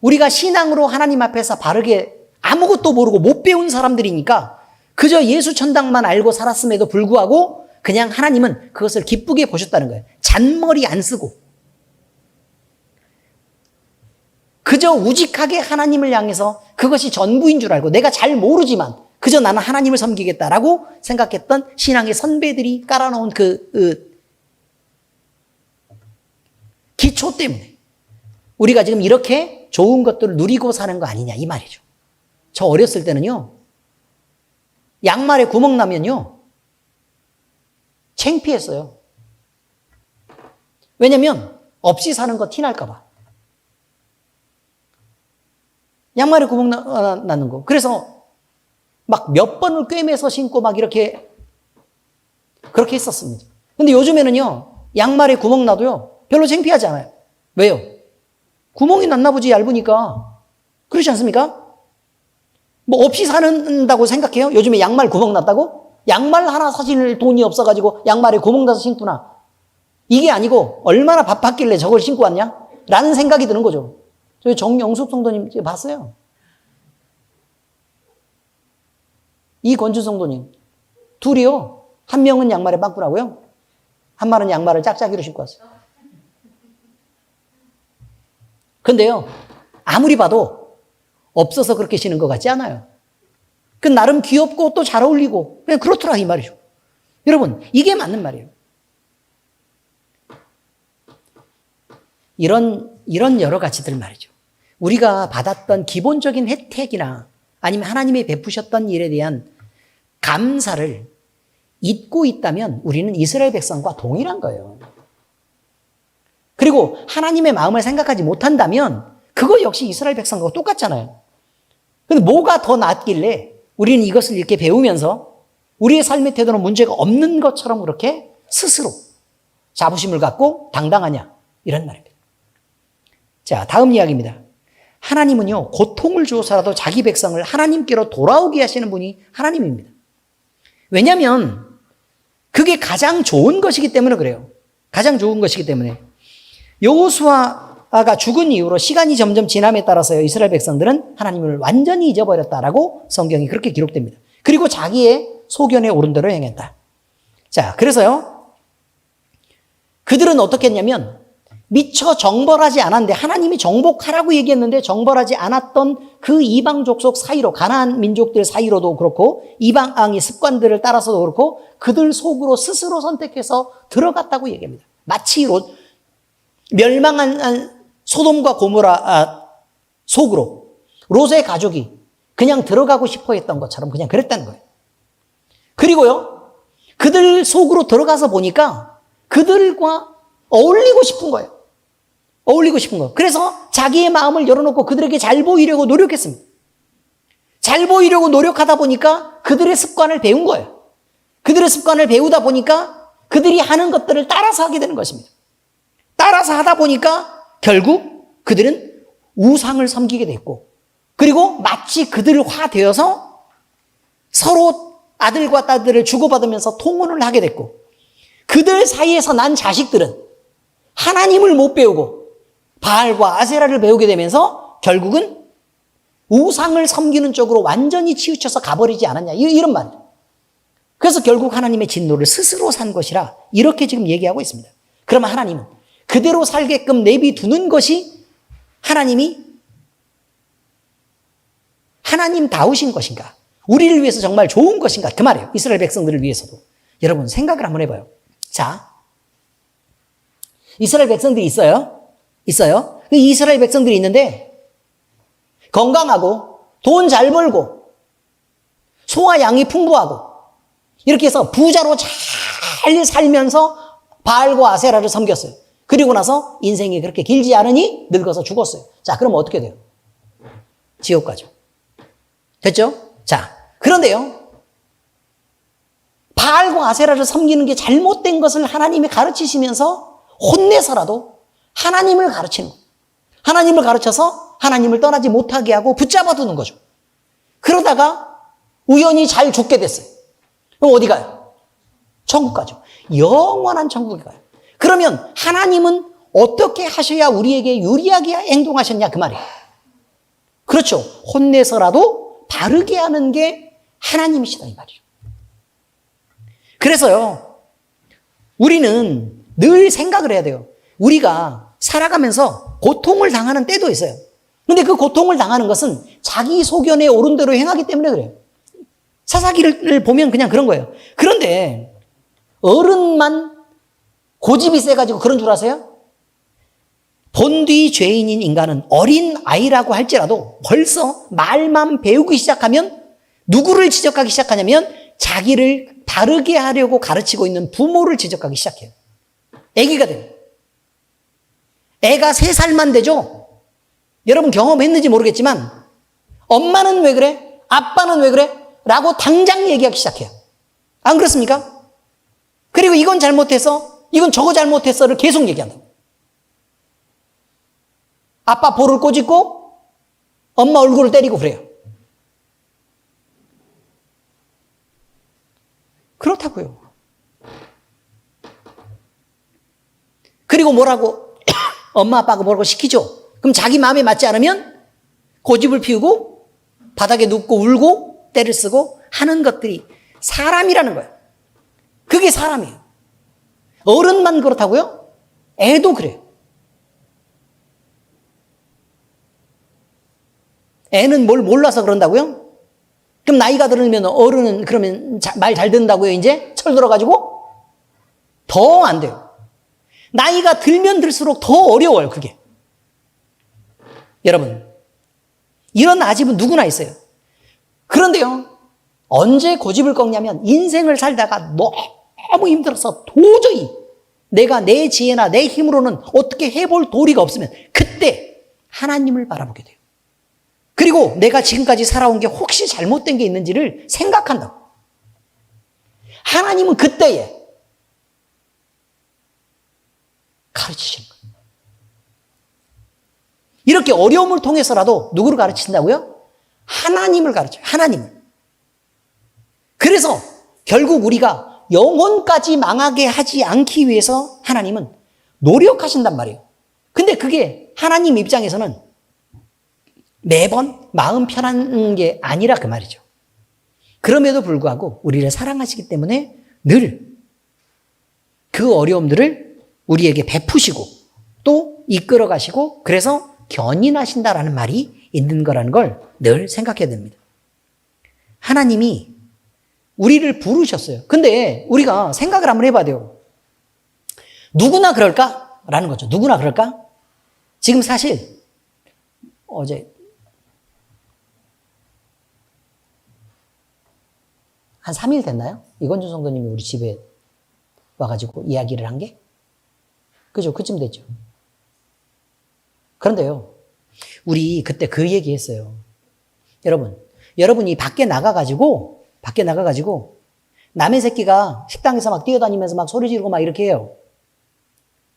우리가 신앙으로 하나님 앞에서 바르게 아무것도 모르고 못 배운 사람들이니까 그저 예수 천당만 알고 살았음에도 불구하고 그냥 하나님은 그것을 기쁘게 보셨다는 거예요. 잔머리 안 쓰고 그저 우직하게 하나님을 향해서 그것이 전부인 줄 알고 내가 잘 모르지만 그저 나는 하나님을 섬기겠다라고 생각했던 신앙의 선배들이 깔아놓은 그 기초 때문에 우리가 지금 이렇게 좋은 것들을 누리고 사는 거 아니냐 이 말이죠. 저 어렸을 때는요, 양말에 구멍 나면요 창피했어요. 왜냐면 없이 사는 거 티 날까 봐. 양말에 구멍 나는 거. 그래서 막 몇 번을 꿰매서 신고 막 이렇게 그렇게 했었습니다. 근데 요즘에는요, 양말에 구멍 나도요 별로 창피하지 않아요. 왜요? 구멍이 났나 보지, 얇으니까. 그렇지 않습니까? 뭐 없이 사는다고 생각해요? 요즘에 양말 구멍 났다고? 양말 하나 사실 돈이 없어가지고 양말에 구멍 나서 신구나. 이게 아니고 얼마나 바빴길래 저걸 신고 왔냐? 라는 생각이 드는 거죠. 저희 정영숙 성도님 봤어요. 이권준 성도님. 둘이요. 한 명은 양말에 빵꾸나고요. 한 명은 양말을 짝짝이로 신고 왔어요. 근데요, 아무리 봐도 없어서 그렇게 신은 것 같지 않아요. 그 나름 귀엽고 또 잘 어울리고 그냥 그렇더라 이 말이죠. 여러분, 이게 맞는 말이에요. 이런 여러 가지들 말이죠. 우리가 받았던 기본적인 혜택이나 아니면 하나님이 베푸셨던 일에 대한 감사를 잊고 있다면 우리는 이스라엘 백성과 동일한 거예요. 그리고 하나님의 마음을 생각하지 못한다면 그거 역시 이스라엘 백성과 똑같잖아요. 근데 뭐가 더 낫길래 우리는 이것을 이렇게 배우면서 우리의 삶의 태도는 문제가 없는 것처럼 그렇게 스스로 자부심을 갖고 당당하냐 이런 말입니다. 자, 다음 이야기입니다. 하나님은요, 고통을 주어서라도 자기 백성을 하나님께로 돌아오게 하시는 분이 하나님입니다. 왜냐하면 그게 가장 좋은 것이기 때문에 그래요. 가장 좋은 것이기 때문에. 여호수아가 죽은 이후로 시간이 점점 지남에 따라서요, 이스라엘 백성들은 하나님을 완전히 잊어버렸다라고 성경이 그렇게 기록됩니다. 그리고 자기의 소견에 오른 대로 행했다. 자, 그래서요, 그들은 어떻게 했냐면 미처 정벌하지 않았는데, 하나님이 정복하라고 얘기했는데 정벌하지 않았던 그 이방 족속 사이로, 가나안 민족들 사이로도 그렇고 이방의 습관들을 따라서도 그렇고 그들 속으로 스스로 선택해서 들어갔다고 얘기합니다. 마치 멸망한 소돔과 고모라 속으로 롯의 가족이 그냥 들어가고 싶어 했던 것처럼 그냥 그랬다는 거예요. 그리고요, 그들 속으로 들어가서 보니까 그들과 어울리고 싶은 거예요. 어울리고 싶은 거. 그래서 자기의 마음을 열어놓고 그들에게 잘 보이려고 노력했습니다. 잘 보이려고 노력하다 보니까 그들의 습관을 배운 거예요. 그들의 습관을 배우다 보니까 그들이 하는 것들을 따라서 하게 되는 것입니다. 따라서 하다 보니까 결국 그들은 우상을 섬기게 됐고, 그리고 마치 그들화되어서 서로 아들과 딸들을 주고받으면서 통혼을 하게 됐고, 그들 사이에서 난 자식들은 하나님을 못 배우고 바알과 아세라를 배우게 되면서 결국은 우상을 섬기는 쪽으로 완전히 치우쳐서 가버리지 않았냐, 이런 말이에요. 그래서 결국 하나님의 진노를 스스로 산 것이라 이렇게 지금 얘기하고 있습니다. 그러면 하나님은 그대로 살게끔 내비두는 것이 하나님다우신 것인가? 우리를 위해서 정말 좋은 것인가? 그 말이에요. 이스라엘 백성들을 위해서도. 여러분 생각을 한번 해봐요. 자, 이스라엘 백성들이 있어요. 그 이스라엘 백성들이 있는데 건강하고 돈 잘 벌고 소와 양이 풍부하고 이렇게 해서 부자로 잘 살면서 바알과 아세라를 섬겼어요. 그리고 나서 인생이 그렇게 길지 않으니 늙어서 죽었어요. 자, 그럼 어떻게 돼요? 지옥 가죠. 됐죠? 자, 그런데요, 바알과 아세라를 섬기는 게 잘못된 것을 하나님이 가르치시면서 혼내서라도 하나님을 가르치는 거예요. 하나님을 가르쳐서 하나님을 떠나지 못하게 하고 붙잡아 두는 거죠. 그러다가 우연히 잘 죽게 됐어요. 그럼 어디 가요? 천국 가죠. 영원한 천국에 가요. 그러면 하나님은 어떻게 하셔야 우리에게 유리하게 행동하셨냐, 그 말이에요. 그렇죠. 혼내서라도 바르게 하는 게 하나님이시다, 이 말이죠. 그래서요, 우리는 늘 생각을 해야 돼요. 우리가 살아가면서 고통을 당하는 때도 있어요. 근데 그 고통을 당하는 것은 자기 소견에 옳은 대로 행하기 때문에 그래요. 사사기를 보면 그냥 그런 거예요. 그런데 어른만 고집이 세가지고 그런 줄 아세요? 본뒤 죄인인 인간은 어린 아이라고 할지라도 벌써 말만 배우기 시작하면 누구를 지적하기 시작하냐면 자기를 바르게 하려고 가르치고 있는 부모를 지적하기 시작해요. 아기가 돼요. 애가 3살만 되죠? 여러분 경험했는지 모르겠지만 엄마는 왜 그래? 아빠는 왜 그래? 라고 당장 얘기하기 시작해요. 안 그렇습니까? 그리고 이건 잘못해서, 이건 저거 잘못했어를 계속 얘기한다. 아빠 볼을 꼬집고 엄마 얼굴을 때리고 그래요. 그렇다고요. 그리고 뭐라고 엄마 아빠가 뭐라고 시키죠. 그럼 자기 마음에 맞지 않으면 고집을 피우고 바닥에 눕고 울고 때를 쓰고 하는 것들이 사람이라는 거예요. 그게 사람이에요. 어른만 그렇다고요? 애도 그래요. 애는 뭘 몰라서 그런다고요? 그럼 나이가 들으면 어른은 그러면 말 잘 듣는다고요? 이제 철 들어가지고? 더 안 돼요. 나이가 들면 들수록 더 어려워요, 그게. 여러분, 이런 아집은 누구나 있어요. 그런데요, 언제 고집을 꺾냐면 인생을 살다가 너무 힘들어서 도저히 내가 내 지혜나 내 힘으로는 어떻게 해볼 도리가 없으면 그때 하나님을 바라보게 돼요. 그리고 내가 지금까지 살아온 게 혹시 잘못된 게 있는지를 생각한다고. 하나님은 그때에 가르치시는 거예요. 이렇게 어려움을 통해서라도 누구를 가르친다고요? 하나님을 가르쳐요. 하나님을. 그래서 결국 우리가 영혼까지 망하게 하지 않기 위해서 하나님은 노력하신단 말이에요. 근데 그게 하나님 입장에서는 매번 마음 편한 게 아니라 그 말이죠. 그럼에도 불구하고 우리를 사랑하시기 때문에 늘 그 어려움들을 우리에게 베푸시고 또 이끌어 가시고 그래서 견인하신다라는 말이 있는 거라는 걸 늘 생각해야 됩니다. 하나님이 우리를 부르셨어요. 근데 우리가 생각을 한번 해봐야 돼요. 누구나 그럴까라는 거죠. 누구나 그럴까? 지금 사실 어제 한 3일 됐나요? 이건주 성도님이 우리 집에 와가지고 이야기를 한 게? 그죠? 그쯤 됐죠. 그런데요, 우리 그때 그 얘기 했어요. 여러분이 밖에 나가가지고 남의 새끼가 식당에서 막 뛰어다니면서 막 소리 지르고 막 이렇게 해요.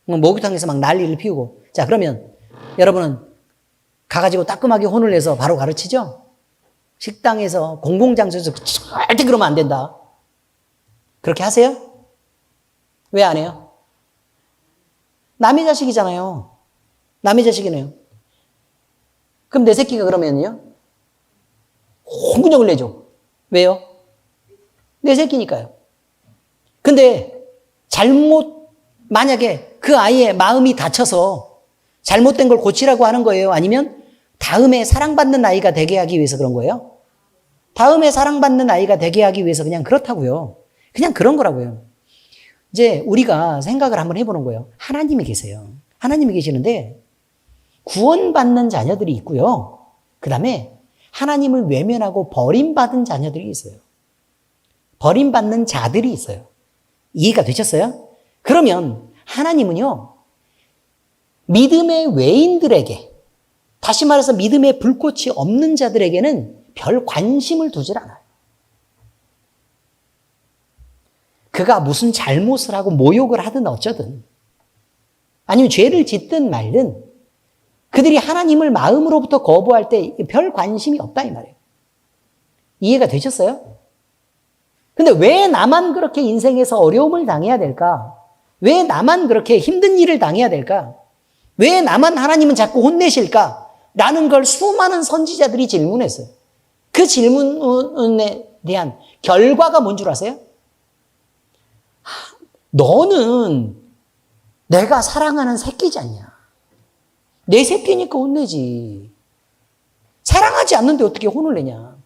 목욕탕에서 막 난리를 피우고. 자, 그러면 여러분은 가가지고 따끔하게 혼을 내서 바로 가르치죠? 식당에서 공공장소에서 절대 그러면 안 된다. 그렇게 하세요? 왜 안 해요? 남의 자식이잖아요. 남의 자식이네요. 그럼 내 새끼가 그러면요? 홍군형을 내죠. 왜요? 내 새끼니까요. 근데 만약에 그 아이의 마음이 다쳐서 잘못된 걸 고치라고 하는 거예요? 아니면 다음에 사랑받는 아이가 되게 하기 위해서 그런 거예요? 다음에 사랑받는 아이가 되게 하기 위해서 그냥 그렇다고요. 그냥 그런 거라고요. 이제 우리가 생각을 한번 해보는 거예요. 하나님이 계세요. 하나님이 계시는데 구원받는 자녀들이 있고요. 그 다음에 하나님을 외면하고 버림받은 자녀들이 있어요. 버림받는 자들이 있어요. 이해가 되셨어요? 그러면 하나님은요, 믿음의 외인들에게, 다시 말해서 믿음의 불꽃이 없는 자들에게는 별 관심을 두질 않아요. 그가 무슨 잘못을 하고 모욕을 하든 어쩌든, 아니면 죄를 짓든 말든, 그들이 하나님을 마음으로부터 거부할 때 별 관심이 없다 이 말이에요. 이해가 되셨어요? 근데 왜 나만 그렇게 인생에서 어려움을 당해야 될까? 왜 나만 그렇게 힘든 일을 당해야 될까? 왜 나만 하나님은 자꾸 혼내실까? 라는 걸 수많은 선지자들이 질문했어요. 그 질문에 대한 결과가 뭔 줄 아세요? 너는 내가 사랑하는 새끼지 않냐? 내 새끼니까 혼내지. 사랑하지 않는데 어떻게 혼을 내냐?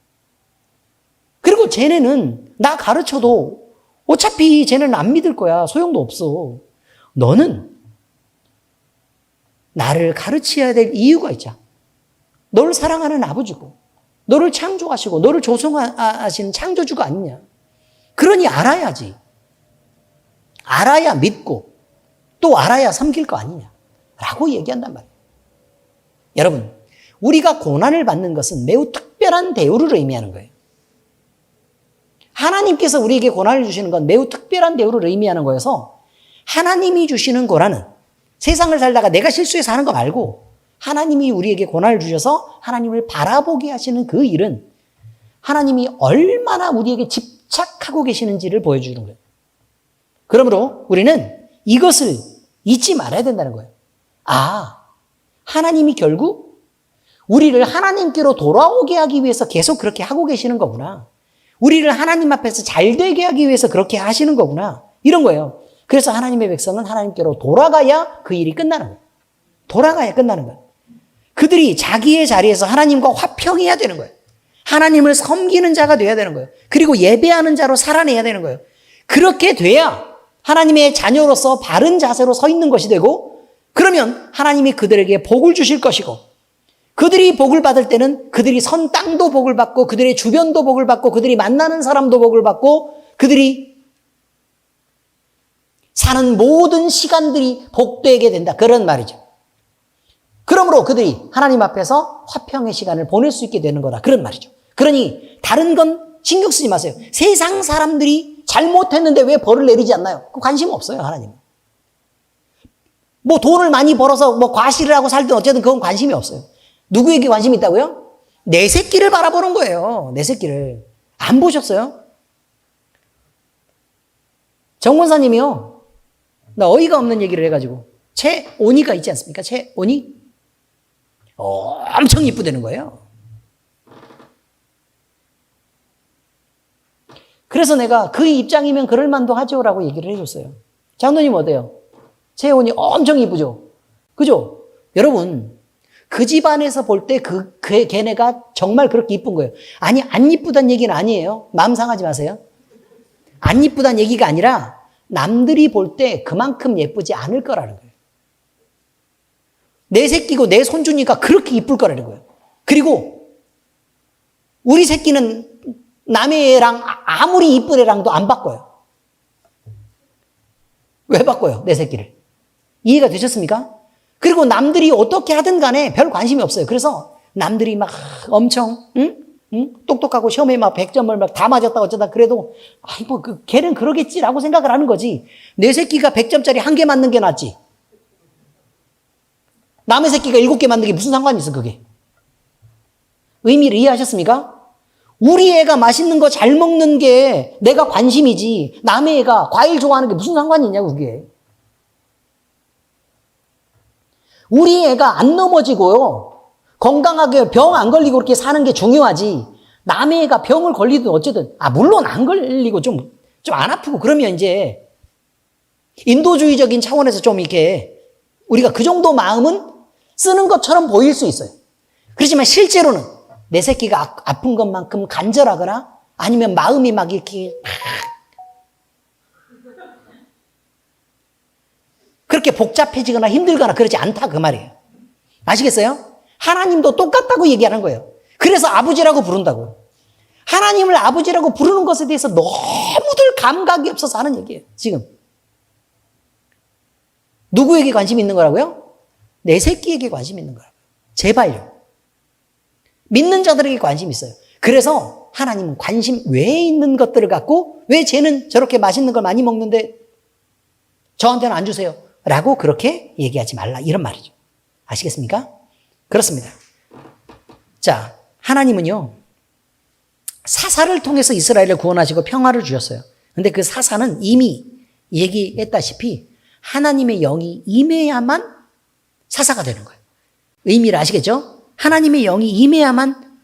그리고 쟤네는 나 가르쳐도 어차피 쟤네는 안 믿을 거야. 소용도 없어. 너는 나를 가르쳐야 될 이유가 있자. 너를 사랑하는 아버지고 너를 창조하시고 너를 조성하신 창조주가 아니냐. 그러니 알아야지. 알아야 믿고 또 알아야 섬길 거 아니냐. 라고 얘기한단 말이에요. 여러분, 우리가 고난을 받는 것은 매우 특별한 대우를 의미하는 거예요. 하나님께서 우리에게 고난을 주시는 건 매우 특별한 대우를 의미하는 거여서 하나님이 주시는 고난은 세상을 살다가 내가 실수해서 하는 거 말고 하나님이 우리에게 고난을 주셔서 하나님을 바라보게 하시는 그 일은 하나님이 얼마나 우리에게 집착하고 계시는지를 보여주는 거예요. 그러므로 우리는 이것을 잊지 말아야 된다는 거예요. 하나님이 결국 우리를 하나님께로 돌아오게 하기 위해서 계속 그렇게 하고 계시는 거구나. 우리를 하나님 앞에서 잘 되게 하기 위해서 그렇게 하시는 거구나. 이런 거예요. 그래서 하나님의 백성은 하나님께로 돌아가야 그 일이 끝나는 거예요. 돌아가야 끝나는 거예요. 그들이 자기의 자리에서 하나님과 화평해야 되는 거예요. 하나님을 섬기는 자가 돼야 되는 거예요. 그리고 예배하는 자로 살아내야 되는 거예요. 그렇게 돼야 하나님의 자녀로서 바른 자세로 서 있는 것이 되고, 그러면 하나님이 그들에게 복을 주실 것이고, 그들이 복을 받을 때는 그들이 선 땅도 복을 받고 그들의 주변도 복을 받고 그들이 만나는 사람도 복을 받고 그들이 사는 모든 시간들이 복되게 된다. 그런 말이죠. 그러므로 그들이 하나님 앞에서 화평의 시간을 보낼 수 있게 되는 거다. 그런 말이죠. 그러니 다른 건 신경 쓰지 마세요. 세상 사람들이 잘못했는데 왜 벌을 내리지 않나요? 관심 없어요, 하나님은. 뭐 돈을 많이 벌어서 뭐 과시를 하고 살든 어쨌든 그건 관심이 없어요. 누구에게 관심이 있다고요? 내 새끼를 바라보는 거예요. 내 새끼를. 안 보셨어요? 정문사님이요. 나 어이가 없는 얘기를 해가지고 최온이가 있지 않습니까? 최온이 엄청 이쁘다는 거예요. 그래서 내가 그 입장이면 그럴만도 하죠라고 얘기를 해줬어요. 장로님 어때요? 최온이 엄청 이쁘죠? 그죠? 여러분 그 집안에서 볼 때 걔네가 정말 그렇게 이쁜 거예요. 아니 안 이쁘단 얘기는 아니에요. 마음 상하지 마세요. 안 이쁘단 얘기가 아니라 남들이 볼 때 그만큼 예쁘지 않을 거라는 거예요. 내 새끼고 내 손주니까 그렇게 이쁠 거라는 거예요. 그리고 우리 새끼는 남의 애랑 아무리 이쁜 애랑도 안 바꿔요. 왜 바꿔요? 내 새끼를. 이해가 되셨습니까? 그리고 남들이 어떻게 하든 간에 별 관심이 없어요. 그래서 남들이 막 엄청 똑똑하고 시험에 막 100점을 막 다 맞았다 어쩌다 그래도 아이 뭐 걔는 그러겠지라고 생각을 하는 거지. 내 새끼가 100점짜리 한 개 맞는 게 낫지. 남의 새끼가 7개 맞는 게 무슨 상관이 있어 그게. 의미를 이해하셨습니까? 우리 애가 맛있는 거 잘 먹는 게 내가 관심이지 남의 애가 과일 좋아하는 게 무슨 상관이 있냐고 그게. 우리 애가 안 넘어지고요. 건강하게 병 안 걸리고 그렇게 사는 게 중요하지. 남의 애가 병을 걸리든 어쨌든 물론 안 걸리고 좀 안 아프고 그러면 이제 인도주의적인 차원에서 좀 이렇게 우리가 그 정도 마음은 쓰는 것처럼 보일 수 있어요. 그렇지만 실제로는 내 새끼가 아픈 것만큼 간절하거나 아니면 마음이 막 이렇게 그렇게 복잡해지거나 힘들거나 그러지 않다 그 말이에요. 아시겠어요? 하나님도 똑같다고 얘기하는 거예요. 그래서 아버지라고 부른다고요. 하나님을 아버지라고 부르는 것에 대해서 너무들 감각이 없어서 하는 얘기예요. 지금. 누구에게 관심이 있는 거라고요? 내 새끼에게 관심이 있는 거라고요. 제발요. 믿는 자들에게 관심이 있어요. 그래서 하나님은 관심 외에 있는 것들을 갖고 왜 쟤는 저렇게 맛있는 걸 많이 먹는데 저한테는 안 주세요. 라고 그렇게 얘기하지 말라. 이런 말이죠. 아시겠습니까? 그렇습니다. 자, 하나님은요, 사사를 통해서 이스라엘을 구원하시고 평화를 주셨어요. 근데 그 사사는 이미 얘기했다시피 하나님의 영이 임해야만 사사가 되는 거예요. 의미를 아시겠죠? 하나님의 영이 임해야만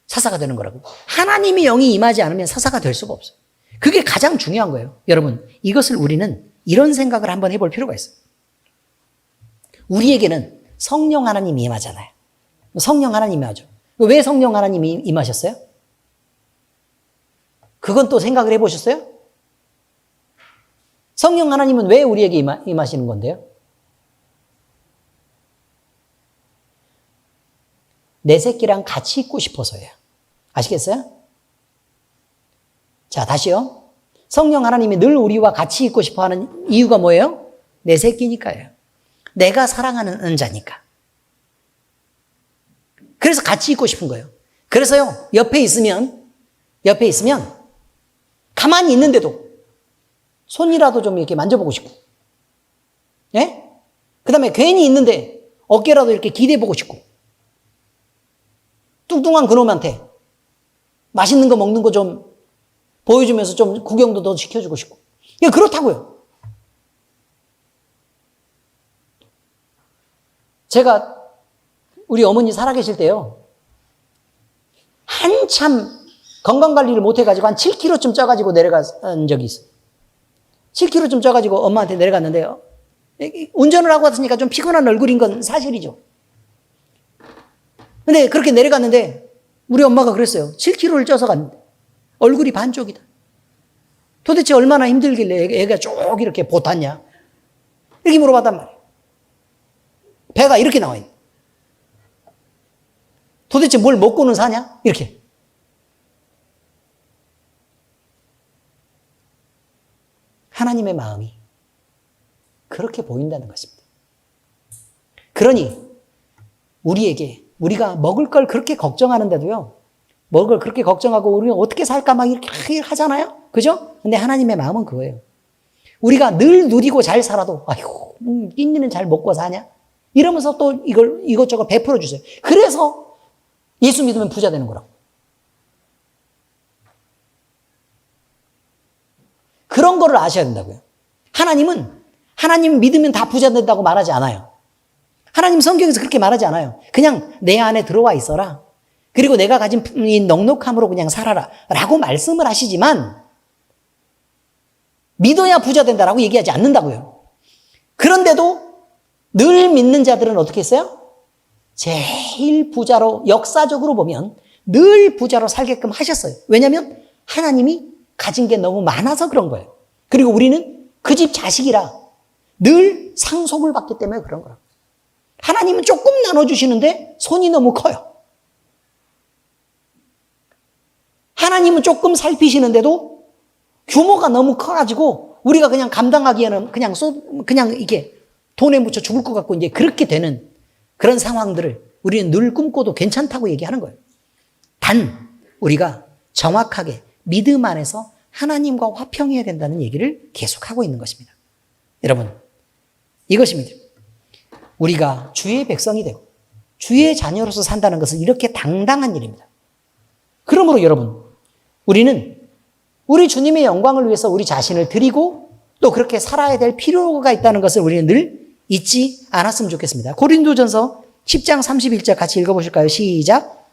사사가 되는 거라고. 하나님의 영이 임하지 않으면 사사가 될 수가 없어요. 그게 가장 중요한 거예요. 여러분, 이것을 우리는 이런 생각을 한번 해볼 필요가 있어요. 우리에게는 성령 하나님이 임하잖아요. 성령 하나님이 하죠. 왜 성령 하나님이 임하셨어요? 그건 또 생각을 해보셨어요? 성령 하나님은 왜 우리에게 임하시는 건데요? 내 새끼랑 같이 있고 싶어서예요. 아시겠어요? 자, 다시요. 성령 하나님이 늘 우리와 같이 있고 싶어 하는 이유가 뭐예요? 내 새끼니까요. 내가 사랑하는 자니까. 그래서 같이 있고 싶은 거예요. 그래서요, 옆에 있으면 가만히 있는데도 손이라도 좀 이렇게 만져보고 싶고, 예? 그 다음에 괜히 있는데 어깨라도 이렇게 기대보고 싶고, 뚱뚱한 그놈한테 맛있는 거 먹는 거 좀 보여주면서 좀 구경도 더 시켜주고 싶고. 예, 그렇다고요. 제가 우리 어머니 살아계실 때요, 한참 건강관리를 못해가지고 한 7kg쯤 쪄가지고 내려간 적이 있어요. 7kg쯤 쪄가지고 엄마한테 내려갔는데요. 운전을 하고 왔으니까 좀 피곤한 얼굴인 건 사실이죠. 근데 그렇게 내려갔는데 우리 엄마가 그랬어요. 7kg를 쪄서 갔는데 얼굴이 반쪽이다. 도대체 얼마나 힘들길래 애가 쭉 이렇게 보탔냐? 이렇게 물어봤단 말이에요. 배가 이렇게 나와 있네. 도대체 뭘 먹고는 사냐? 이렇게. 하나님의 마음이 그렇게 보인다는 것입니다. 그러니 우리가 먹을 걸 그렇게 걱정하는데도요, 먹을 걸 그렇게 걱정하고 우리는 어떻게 살까 막 이렇게 하잖아요? 그죠? 근데 하나님의 마음은 그거예요. 우리가 늘 누리고 잘 살아도 아이고 낀니는 잘 먹고 사냐? 이러면서 또 이것저것 베풀어 주세요. 그래서 예수 믿으면 부자 되는 거라고. 그런 거를 아셔야 된다고요. 하나님 믿으면 다 부자 된다고 말하지 않아요. 하나님 성경에서 그렇게 말하지 않아요. 그냥 내 안에 들어와 있어라. 그리고 내가 가진 이 넉넉함으로 그냥 살아라. 라고 말씀을 하시지만 믿어야 부자 된다라고 얘기하지 않는다고요. 그런데도 늘 믿는 자들은 어떻게 했어요? 제일 부자로, 역사적으로 보면 늘 부자로 살게끔 하셨어요. 왜냐하면 하나님이 가진 게 너무 많아서 그런 거예요. 그리고 우리는 그 집 자식이라 늘 상속을 받기 때문에 그런 거라고. 하나님은 조금 나눠주시는데 손이 너무 커요. 하나님은 조금 살피시는데도 규모가 너무 커가지고 우리가 그냥 감당하기에는 그냥 이게 돈에 묻혀 죽을 것 같고 이제 그렇게 되는 그런 상황들을 우리는 늘 꿈꿔도 괜찮다고 얘기하는 거예요. 단 우리가 정확하게 믿음 안에서 하나님과 화평해야 된다는 얘기를 계속하고 있는 것입니다. 여러분, 이것입니다. 우리가 주의 백성이 되고 주의 자녀로서 산다는 것은 이렇게 당당한 일입니다. 그러므로 여러분, 우리는 우리 주님의 영광을 위해서 우리 자신을 드리고 또 그렇게 살아야 될 필요가 있다는 것을 우리는 늘 잊지 않았으면 좋겠습니다. 고린도전서 10장 31절 같이 읽어보실까요? 시작.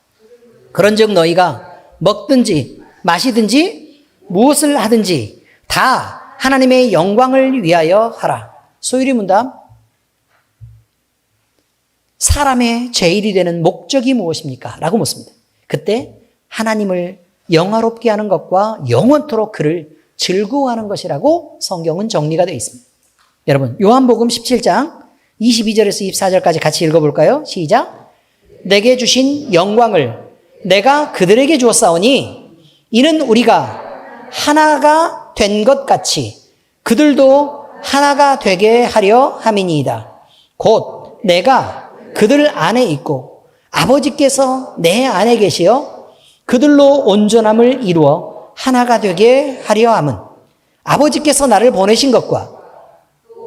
그런즉 너희가 먹든지 마시든지 무엇을 하든지 다 하나님의 영광을 위하여 하라. 소율이 문답. 사람의 제일이 되는 목적이 무엇입니까? 라고 묻습니다. 그때 하나님을 영화롭게 하는 것과 영원토록 그를 즐거워하는 것이라고 성경은 정리가 되어 있습니다. 여러분, 요한복음 17장 22절에서 24절까지 같이 읽어볼까요? 시작. 내게 주신 영광을 내가 그들에게 주었사오니 이는 우리가 하나가 된 것 같이 그들도 하나가 되게 하려 함이니이다. 곧 내가 그들 안에 있고 아버지께서 내 안에 계시어 그들로 온전함을 이루어 하나가 되게 하려 함은 아버지께서 나를 보내신 것과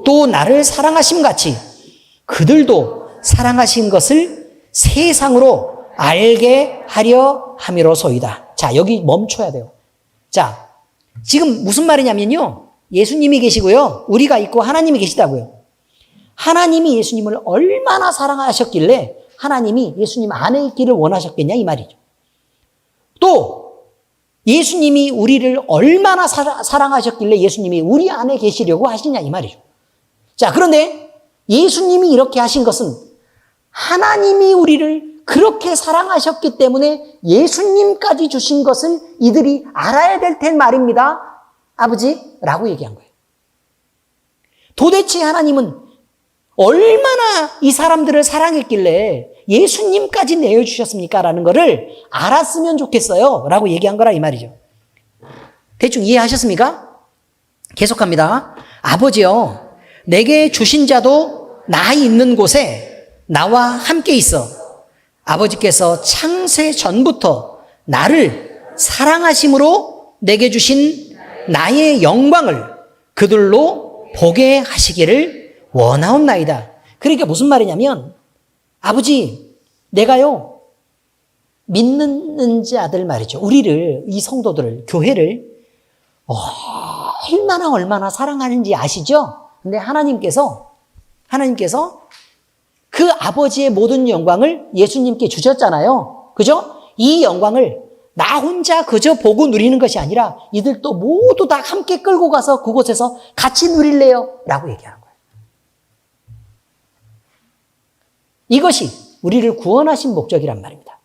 또 나를 사랑하심 같이 그들도 사랑하신 것을 세상으로 알게 하려 함이로소이다. 자, 여기 멈춰야 돼요. 자, 지금 무슨 말이냐면요. 예수님이 계시고요. 우리가 있고 하나님이 계시다고요. 하나님이 예수님을 얼마나 사랑하셨길래 하나님이 예수님 안에 있기를 원하셨겠냐 이 말이죠. 또 예수님이 우리를 얼마나 사랑하셨길래 예수님이 우리 안에 계시려고 하시냐 이 말이죠. 자, 그런데 예수님이 이렇게 하신 것은 하나님이 우리를 그렇게 사랑하셨기 때문에 예수님까지 주신 것을 이들이 알아야 될 텐 말입니다. 아버지라고 얘기한 거예요. 도대체 하나님은 얼마나 이 사람들을 사랑했길래 예수님까지 내어주셨습니까? 라는 거를 알았으면 좋겠어요. 라고 얘기한 거라 이 말이죠. 대충 이해하셨습니까? 계속합니다. 아버지여, 내게 주신 자도 나 있는 곳에 나와 함께 있어. 아버지께서 창세 전부터 나를 사랑하심으로 내게 주신 나의 영광을 그들로 보게 하시기를 원하옵나이다. 그러니까 무슨 말이냐면 아버지, 내가요 믿는 자들 말이죠. 우리를, 이 성도들을, 교회를 얼마나 사랑하는지 아시죠? 근데 하나님께서 그 아버지의 모든 영광을 예수님께 주셨잖아요. 그죠? 이 영광을 나 혼자 그저 보고 누리는 것이 아니라 이들도 모두 다 함께 끌고 가서 그곳에서 같이 누릴래요? 라고 얘기하는 거예요. 이것이 우리를 구원하신 목적이란 말입니다.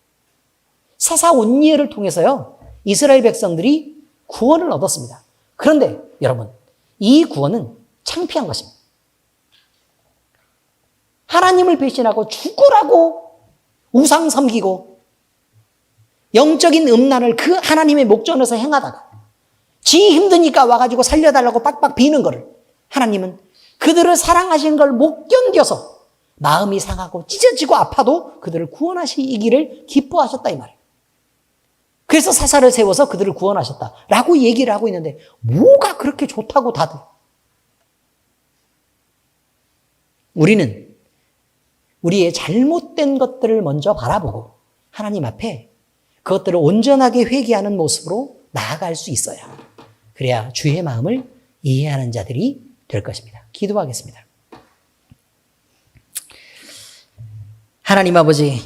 사사온니엘을 통해서요, 이스라엘 백성들이 구원을 얻었습니다. 그런데 여러분, 이 구원은 창피한 것입니다. 하나님을 배신하고 죽으라고 우상 섬기고 영적인 음란을 그 하나님의 목전에서 행하다가 지 힘드니까 와가지고 살려달라고 빡빡 비는 거를 하나님은 그들을 사랑하시는 걸 못 견뎌서 마음이 상하고 찢어지고 아파도 그들을 구원하시기를 기뻐하셨다 이 말이에요. 그래서 사사를 세워서 그들을 구원하셨다라고 얘기를 하고 있는데 뭐가 그렇게 좋다고 다들. 우리는 우리의 잘못된 것들을 먼저 바라보고 하나님 앞에 그것들을 온전하게 회개하는 모습으로 나아갈 수 있어요. 그래야 주의 마음을 이해하는 자들이 될 것입니다. 기도하겠습니다. 하나님 아버지,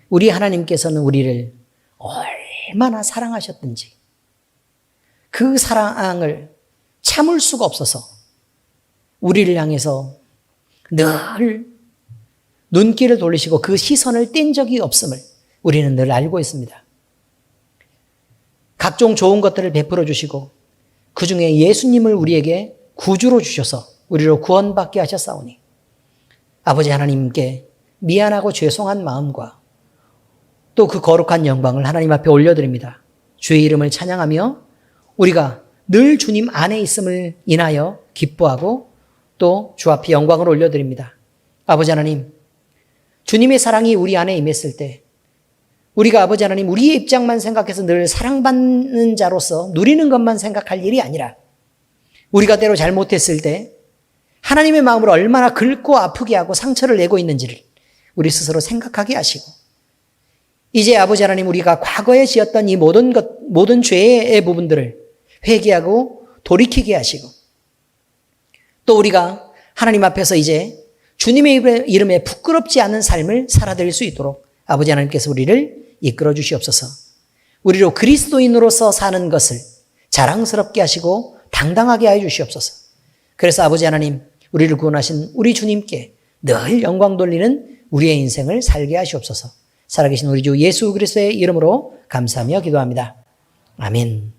우리 하나님께서는 우리를 얼마나 사랑하셨든지 그 사랑을 참을 수가 없어서 우리를 향해서 늘 눈길을 돌리시고 그 시선을 뗀 적이 없음을 우리는 늘 알고 있습니다. 각종 좋은 것들을 베풀어 주시고 그 중에 예수님을 우리에게 구주로 주셔서 우리로 구원받게 하셨사오니 아버지 하나님께 미안하고 죄송한 마음과 또 그 거룩한 영광을 하나님 앞에 올려드립니다. 주의 이름을 찬양하며 우리가 늘 주님 안에 있음을 인하여 기뻐하고 또 주 앞에 영광을 올려드립니다. 아버지 하나님, 주님의 사랑이 우리 안에 임했을 때 우리가 아버지 하나님 우리의 입장만 생각해서 늘 사랑받는 자로서 누리는 것만 생각할 일이 아니라 우리가 때로 잘못했을 때 하나님의 마음을 얼마나 긁고 아프게 하고 상처를 내고 있는지를 우리 스스로 생각하게 하시고 이제 아버지 하나님 우리가 과거에 지었던 이 모든 죄의 부분들을 회개하고 돌이키게 하시고 또 우리가 하나님 앞에서 이제 주님의 이름에 부끄럽지 않은 삶을 살아드릴 수 있도록 아버지 하나님께서 우리를 이끌어 주시옵소서. 우리로 그리스도인으로서 사는 것을 자랑스럽게 하시고 당당하게 하여 주시옵소서. 그래서 아버지 하나님, 우리를 구원하신 우리 주님께 늘 영광 돌리는 우리의 인생을 살게 하시옵소서. 살아계신 우리 주 예수 그리스도의 이름으로 감사하며 기도합니다. 아멘.